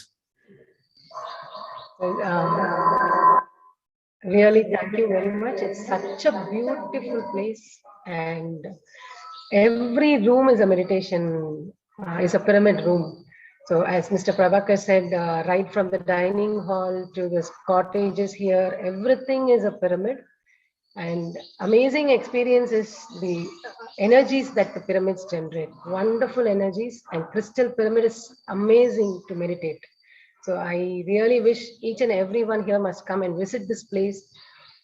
Really, thank you very much. It's such a beautiful place, and every room is a meditation, is a pyramid room. So as Mr. Prabhakar said, right from the dining hall to the cottages here, everything is a pyramid. And amazing experience is the energies that the pyramids generate. Wonderful energies, and crystal pyramid is amazing to meditate. So I really wish each and everyone here must come and visit this place.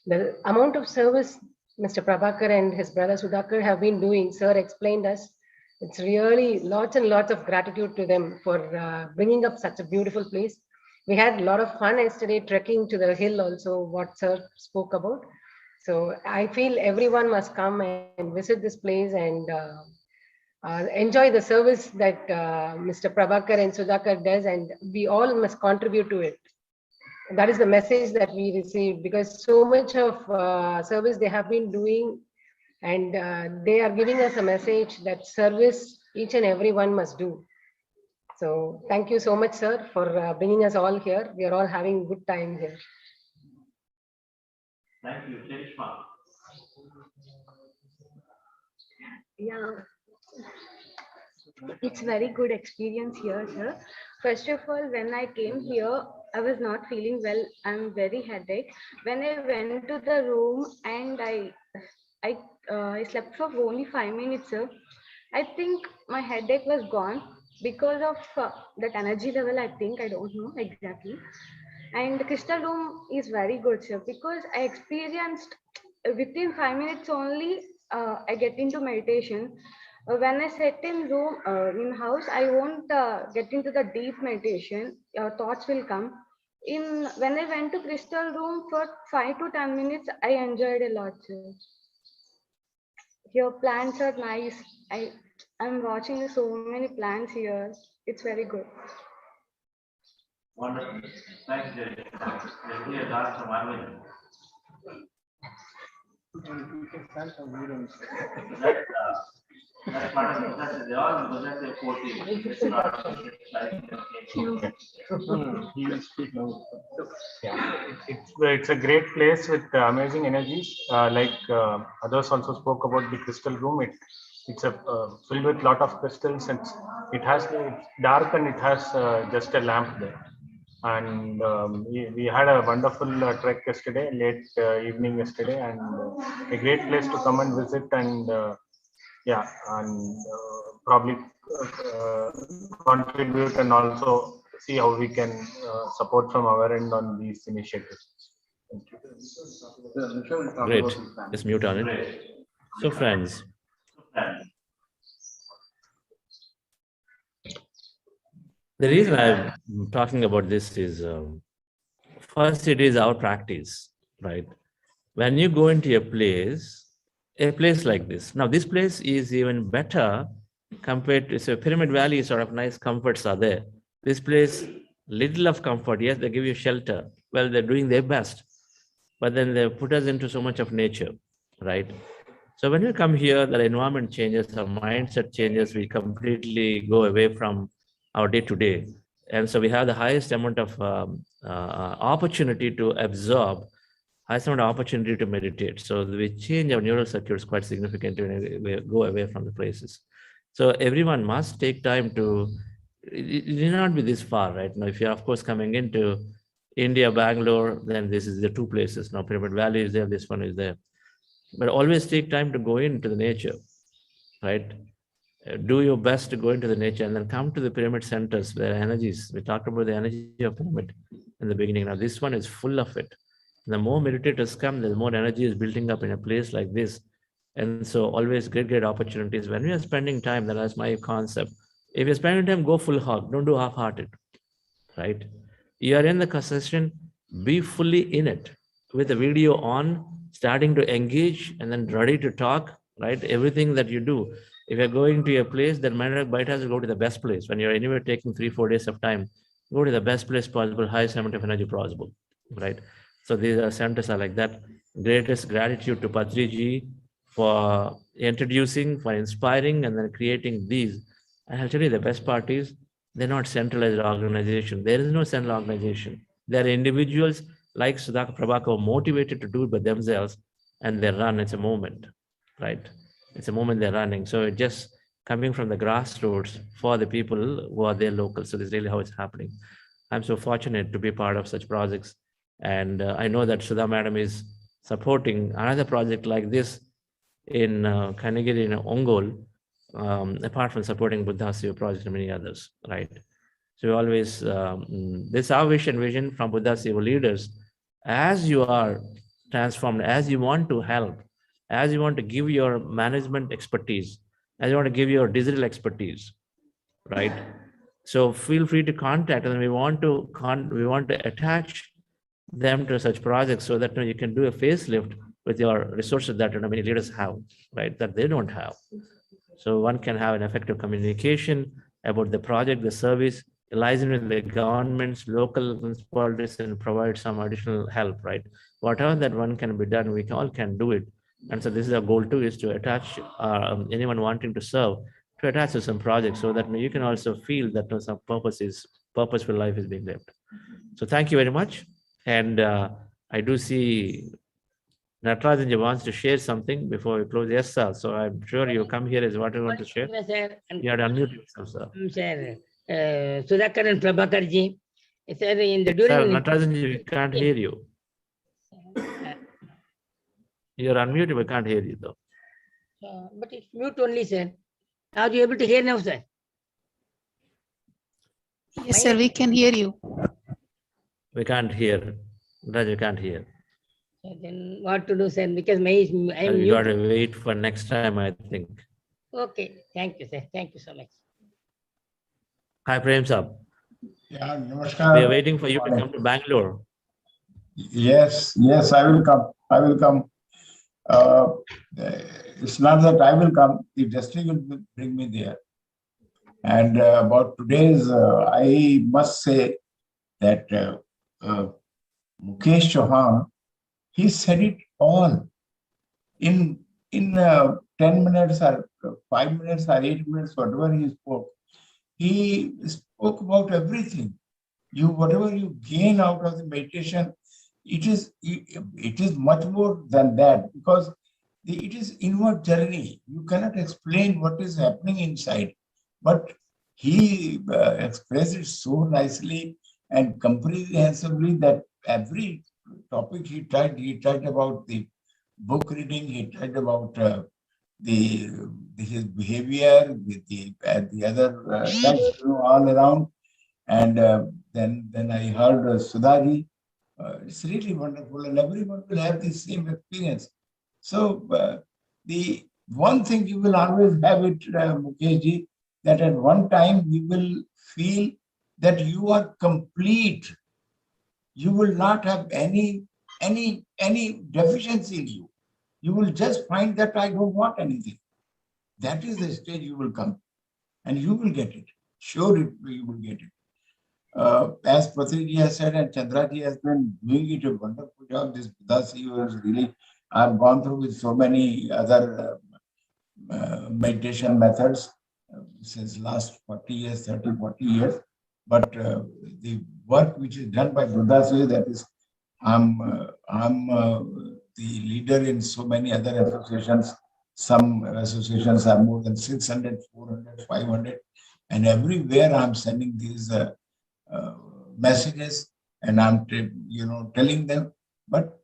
The amount of service Mr. Prabhakar and his brother Sudhakar have been doing, sir explained us. It's really lots and lots of gratitude to them for bringing up such a beautiful place. We had a lot of fun yesterday trekking to the hill also, what sir spoke about. So I feel everyone must come and visit this place and enjoy the service that Mr. Prabhakar and Sudhakar does, and we all must contribute to it. That is the message that we received, because so much of service they have been doing, and they are giving us a message that service each and everyone must do. So thank you so much, sir, for bringing us all here. We are all having a good time here. Thank you, Cherishma. Yeah, it's very good experience here, sir. First of all, when I came here, I was not feeling well. I'm very headache. When I went to the room and I slept for only 5 minutes, sir. I think my headache was gone because of that energy level. I think, I don't know exactly. And the crystal room is very good, sir, because I experienced within 5 minutes only. I get into meditation. When I sit in room in house, I won't get into the deep meditation. Thoughts will come. When I went to crystal room for 5 to 10 minutes, I enjoyed a lot, sir. Your plants are nice. I'm watching so many plants here. It's very good. Wonderful. Thanks, Cherishma. Here, Dr. Marvin. That's part of the they all possess their 40. He will speak now. Yeah, it's a great place with amazing energies. Like others also spoke about the crystal room. It's a filled with lot of crystals, and it's dark, and it has just a lamp there. And we had a wonderful trek yesterday, late evening yesterday, and a great place to come and visit, and yeah, and probably contribute and also see how we can support from our end on these initiatives. Thank you. Great. Just mute on it. So, friends, the reason I'm talking about this is first, it is our practice, right? When you go into a place like this. Now, this place is even better compared to, so Pyramid Valley, sort of nice comforts are there. This place, little of comfort. Yes, they give you shelter. Well, they're doing their best, but then they put us into so much of nature, right? So when you come here, the environment changes, our mindset changes. We completely go away from our day-to-day. And so we have the highest amount of opportunity to absorb, highest amount of opportunity to meditate. So we change our neural circuits quite significantly when we go away from the places. So everyone must take time to, it need not be this far, right? Now, if you're of course coming into India, Bangalore, then this is the two places. Now Pyramid Valley is there, this one is there. But always take time to go into the nature, right? Do your best to go into the nature and then come to the pyramid centers where energies, we talked about the energy of pyramid in the beginning. Now this one is full of it. The more meditators come, the more energy is building up in a place like this. And so always great opportunities. When we are spending time, that's my concept. If you're spending time, go full hog, don't do half-hearted, right? You are in the session, be fully in it with the video on, starting to engage and then ready to talk, right? Everything that you do. If you're going to a place, then might as well go to the best place. When you're anywhere taking 3-4 days of time, go to the best place possible, highest amount of energy possible, right? So these centers are like that. Greatest gratitude to Patriji for introducing, for inspiring, and then creating these. And I'll tell you the best part is, they're not centralized organization. There is no central organization. They're individuals like Sudhakar Prabhakar, motivated to do it by themselves, and they run. It's a movement, right? It's a movement they're running. So it just coming from the grassroots for the people who are there local. So this is really how it's happening. I'm so fortunate to be part of such projects. And I know that Sudha Madam is supporting another project like this in Kanagiri in Ongole, apart from supporting Buddha Siva project and many others, right? So we always, this is our vision from Buddha Siva leaders. As you are transformed, as you want to help, as you want to give your management expertise, as you want to give your digital expertise, right? So feel free to contact, and we want to attach them to such projects so that you can do a facelift with your resources that many leaders have, right? That they don't have. So one can have an effective communication about the project, the service, liaison with the governments, local municipalities, and provide some additional help, right? Whatever that one can be done, we all can do it. And so this is our goal too, is to attach anyone wanting to serve, to attach to some projects so that you can also feel that some purposeful life is being lived. So thank you very much. And I do see Natarajan wants to share something before we close. Yes, sir. So I'm sure you come here is what you want to share. You had unmute yourself, sir. Sir, Sudhakar and Prabhakar ji, sir, in the during. Sir, Natarajan, we can't hear you. You're unmuted, we can't hear you though. But it's mute only, sir. Are you able to hear now, sir? Yes, sir, we can hear you. We can't hear. Raj, we can't hear. Then what to do, sir? Because I'm You got to wait for next time, I think. Okay, thank you, sir. Thank you so much. Hi, Prem Saab. Yeah, namaskar. We are waiting for you to come to Bangalore. Yes, I will come. I will come. It's not that I will come, the destiny will bring me there. And about today's, I must say that Mukesh Chauhan, he said it all in 10 minutes or 5 minutes or 8 minutes, whatever he spoke. He spoke about everything. Whatever you gain out of the meditation, it is much more than that, because it is inward journey. You cannot explain what is happening inside, but he expressed it so nicely and comprehensively that every topic he tried about the book reading, he tried about his behavior with the other texts all around, and then I heard Sudhaji. It's really wonderful, and everyone will have the same experience. So the one thing you will always have it, Mukeshji, that at one time you will feel that you are complete. You will not have any deficiency in you. You will just find that I don't want anything. That is the stage you will come, and you will get it. Sure, you will get it. As Patriji has said, and Chandraji has been doing it a wonderful job. This Buddha Siva is really, I've gone through with so many other meditation methods since last 40 years, 30, 40 years. But the work which is done by Buddha Siva, that is, I'm the leader in so many other associations. Some associations are more than 600, 400, 500. And everywhere I'm sending these messages and I'm telling them, but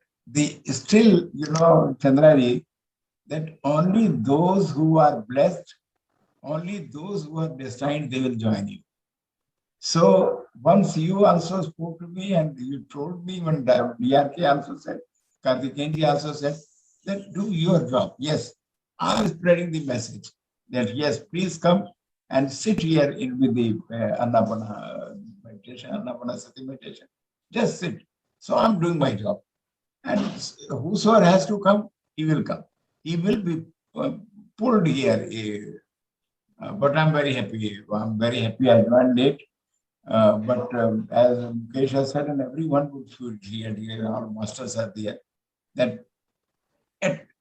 still, Chandraji, that only those who are blessed, only those who are destined, they will join you. So once you also spoke to me and you told me, when DRK also said, Karthikeyanji also said, that do your job. Yes, I'm spreading the message that yes, please come and sit here with the Annapana meditation, Annapana Sati meditation. Just sit. So I'm doing my job. And whosoever has to come, he will come. He will be pulled here. But I'm very happy. I'm very happy I joined late. But as Mukesh has said, and everyone would feel here, our masters are there, that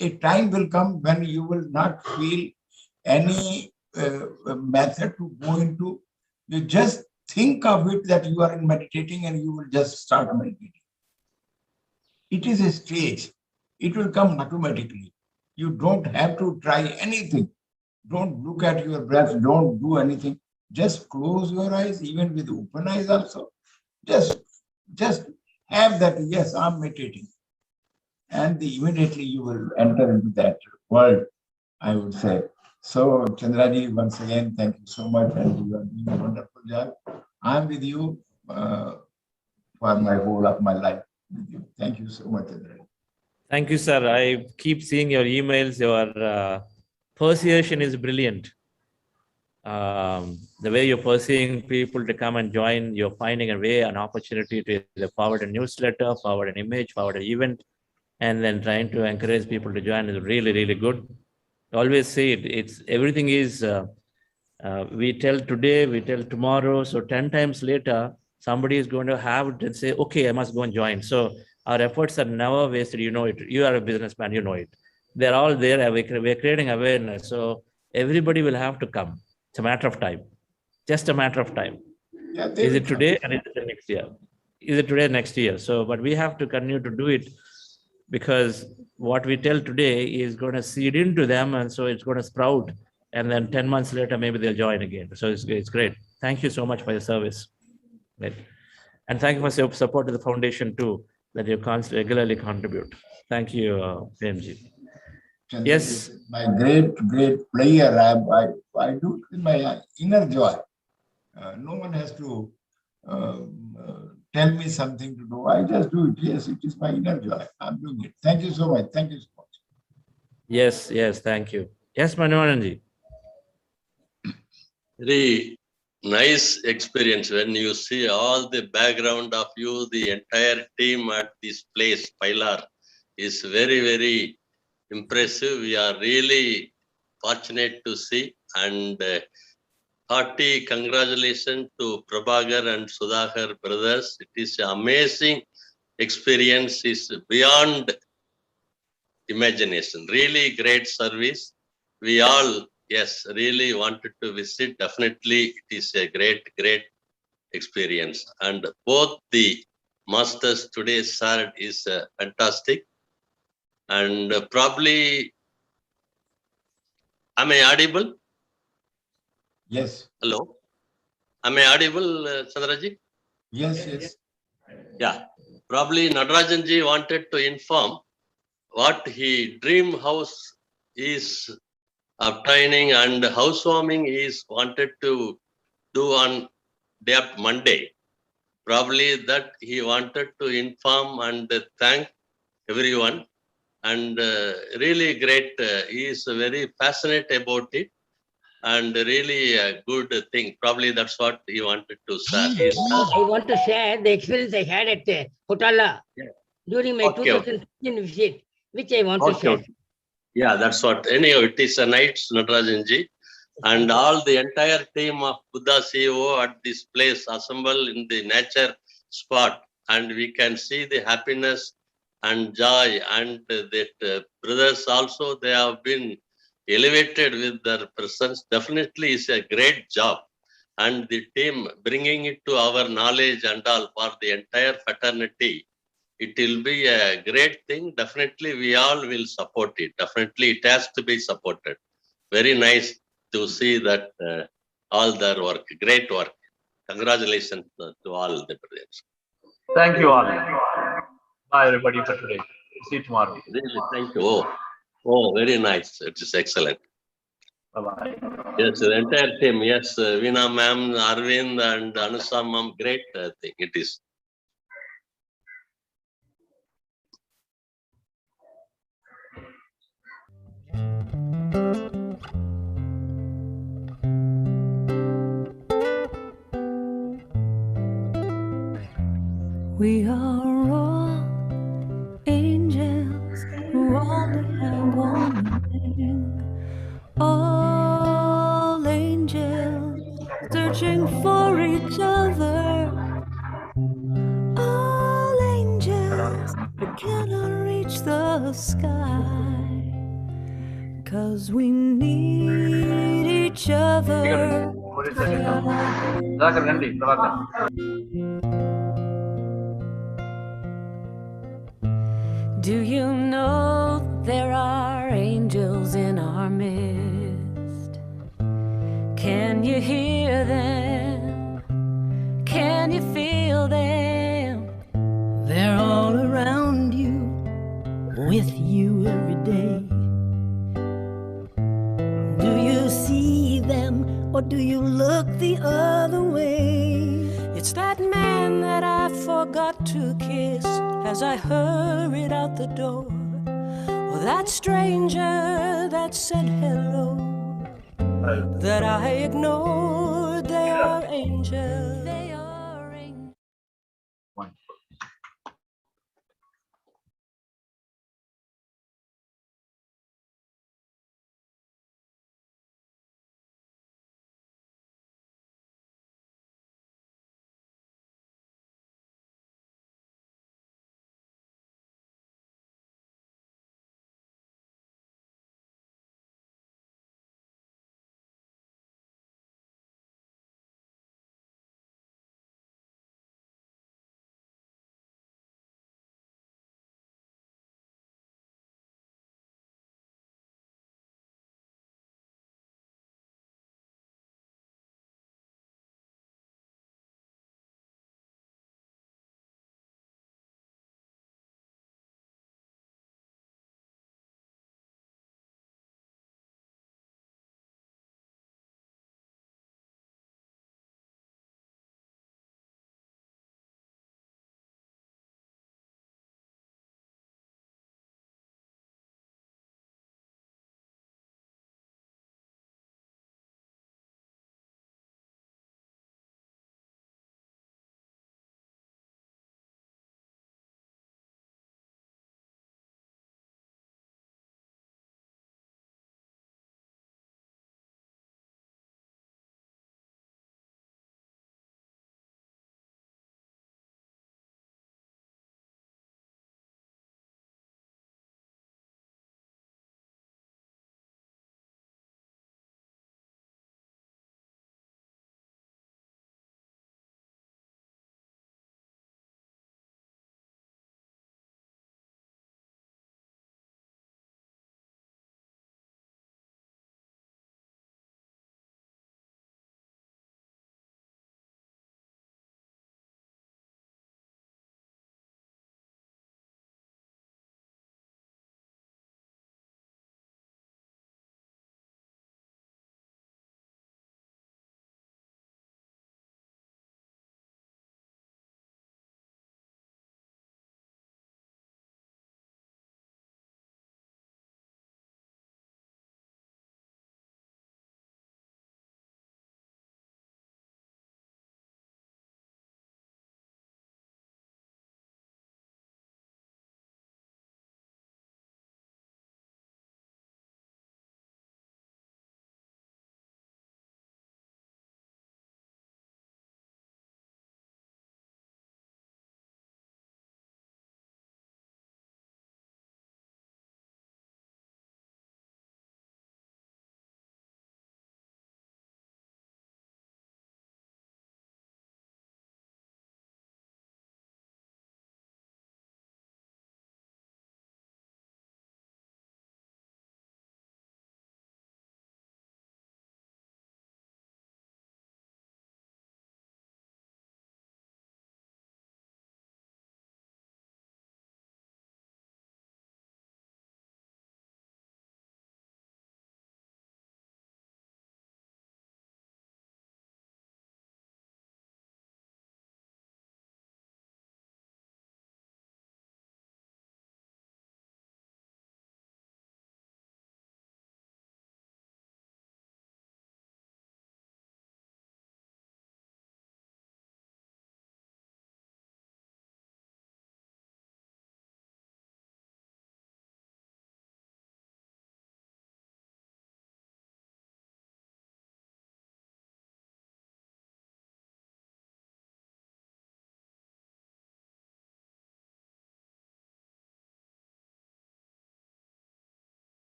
a time will come when you will not feel any method to go into. You just think of it that you are meditating and you will just start meditating. It is a stage. It will come automatically. You don't have to try anything. Don't look at your breath. Don't do anything. Just close your eyes, even with open eyes also. Just have that, yes, I'm meditating. And immediately you will enter into that world, I would say. So, Chandraji, once again, thank you so much. And you are doing a wonderful job. I'm with you for my whole of my life. Thank you so much, Chandraji. Thank you, sir. I keep seeing your emails. Your persuasion is brilliant. The way you're pursuing people to come and join, you're finding a way, an opportunity to either forward a newsletter, forward an image, forward an event, and then trying to encourage people to join is really, really good. I always say it's everything is, we tell today, we tell tomorrow. So 10 times later, somebody is going to have to say, okay, I must go and join. So our efforts are never wasted. You know it. You are a businessman, you know it. They're all there. We're creating awareness. So everybody will have to come. It's a matter of time. Just a matter of time. Yeah, is it today and is it the next year? Is it today, next year? So, but we have to continue to do it because what we tell today is going to seed into them. And so it's going to sprout. And then 10 months later, maybe they'll join again. So it's great. Thank you so much for your service. Right. And thank you for your support to the foundation too, that you regularly contribute. Thank you, PMG. Yes. My great player. I do it with my inner joy. No one has to tell me something to do. I just do it. Yes, it is my inner joy. I'm doing it. Thank you so much. Thank you so much. Yes, thank you. Yes, Manoharanji. Very nice experience when you see all the background of you, the entire team at this place, Pilar, is very, very impressive. We are really fortunate to see, and hearty congratulations to Prabhakar and Sudhakar brothers. It is an amazing experience, is beyond imagination. Really great service. We all, yes, really wanted to visit. Definitely, it is a great experience. And both the masters today served is fantastic. And probably, am I audible? Yes. Hello. Am I audible, Chandraji? Yes. Yeah. Probably Natarajanji wanted to inform what he dream house is obtaining and housewarming is wanted to do on day of Monday. Probably that he wanted to inform and thank everyone. And really great. He is very passionate about it. And really a good thing. Probably that's what he wanted to say. I want to share the experience I had at Kotala during my 2015 visit, which I want to share. Okay. Yeah, that's what. Anyhow, it is a night, Natarajanji. And all the entire team of Buddha CEO at this place assemble in the nature spot. And we can see the happiness and joy. And that brothers also, they have been elevated with their presence. Definitely is a great job. And the team bringing it to our knowledge and all for the entire fraternity, it will be a great thing. Definitely we all will support it. Definitely it has to be supported. Very nice to see that all their work, great work. Congratulations to all the brothers. Thank you all. Bye, everybody, for today. See you tomorrow. Really, thank you. Oh, very nice. It is excellent. Bye-bye. Yes, the entire team. Yes, Veena ma'am, Arvind and Anusa ma'am, great thing it is. We are all angels who only have one thing. All angels searching for each other. All angels who cannot reach the sky. 'Cause we need each other to fly. Do you know there are angels in our midst? Can you hear them? Can you feel them? They're all around you, with you every day. Do you see them, or do you look the other way? It's that man that I forgot to kiss as I hurried out the door, or that stranger that said hello that I ignored. They are angels.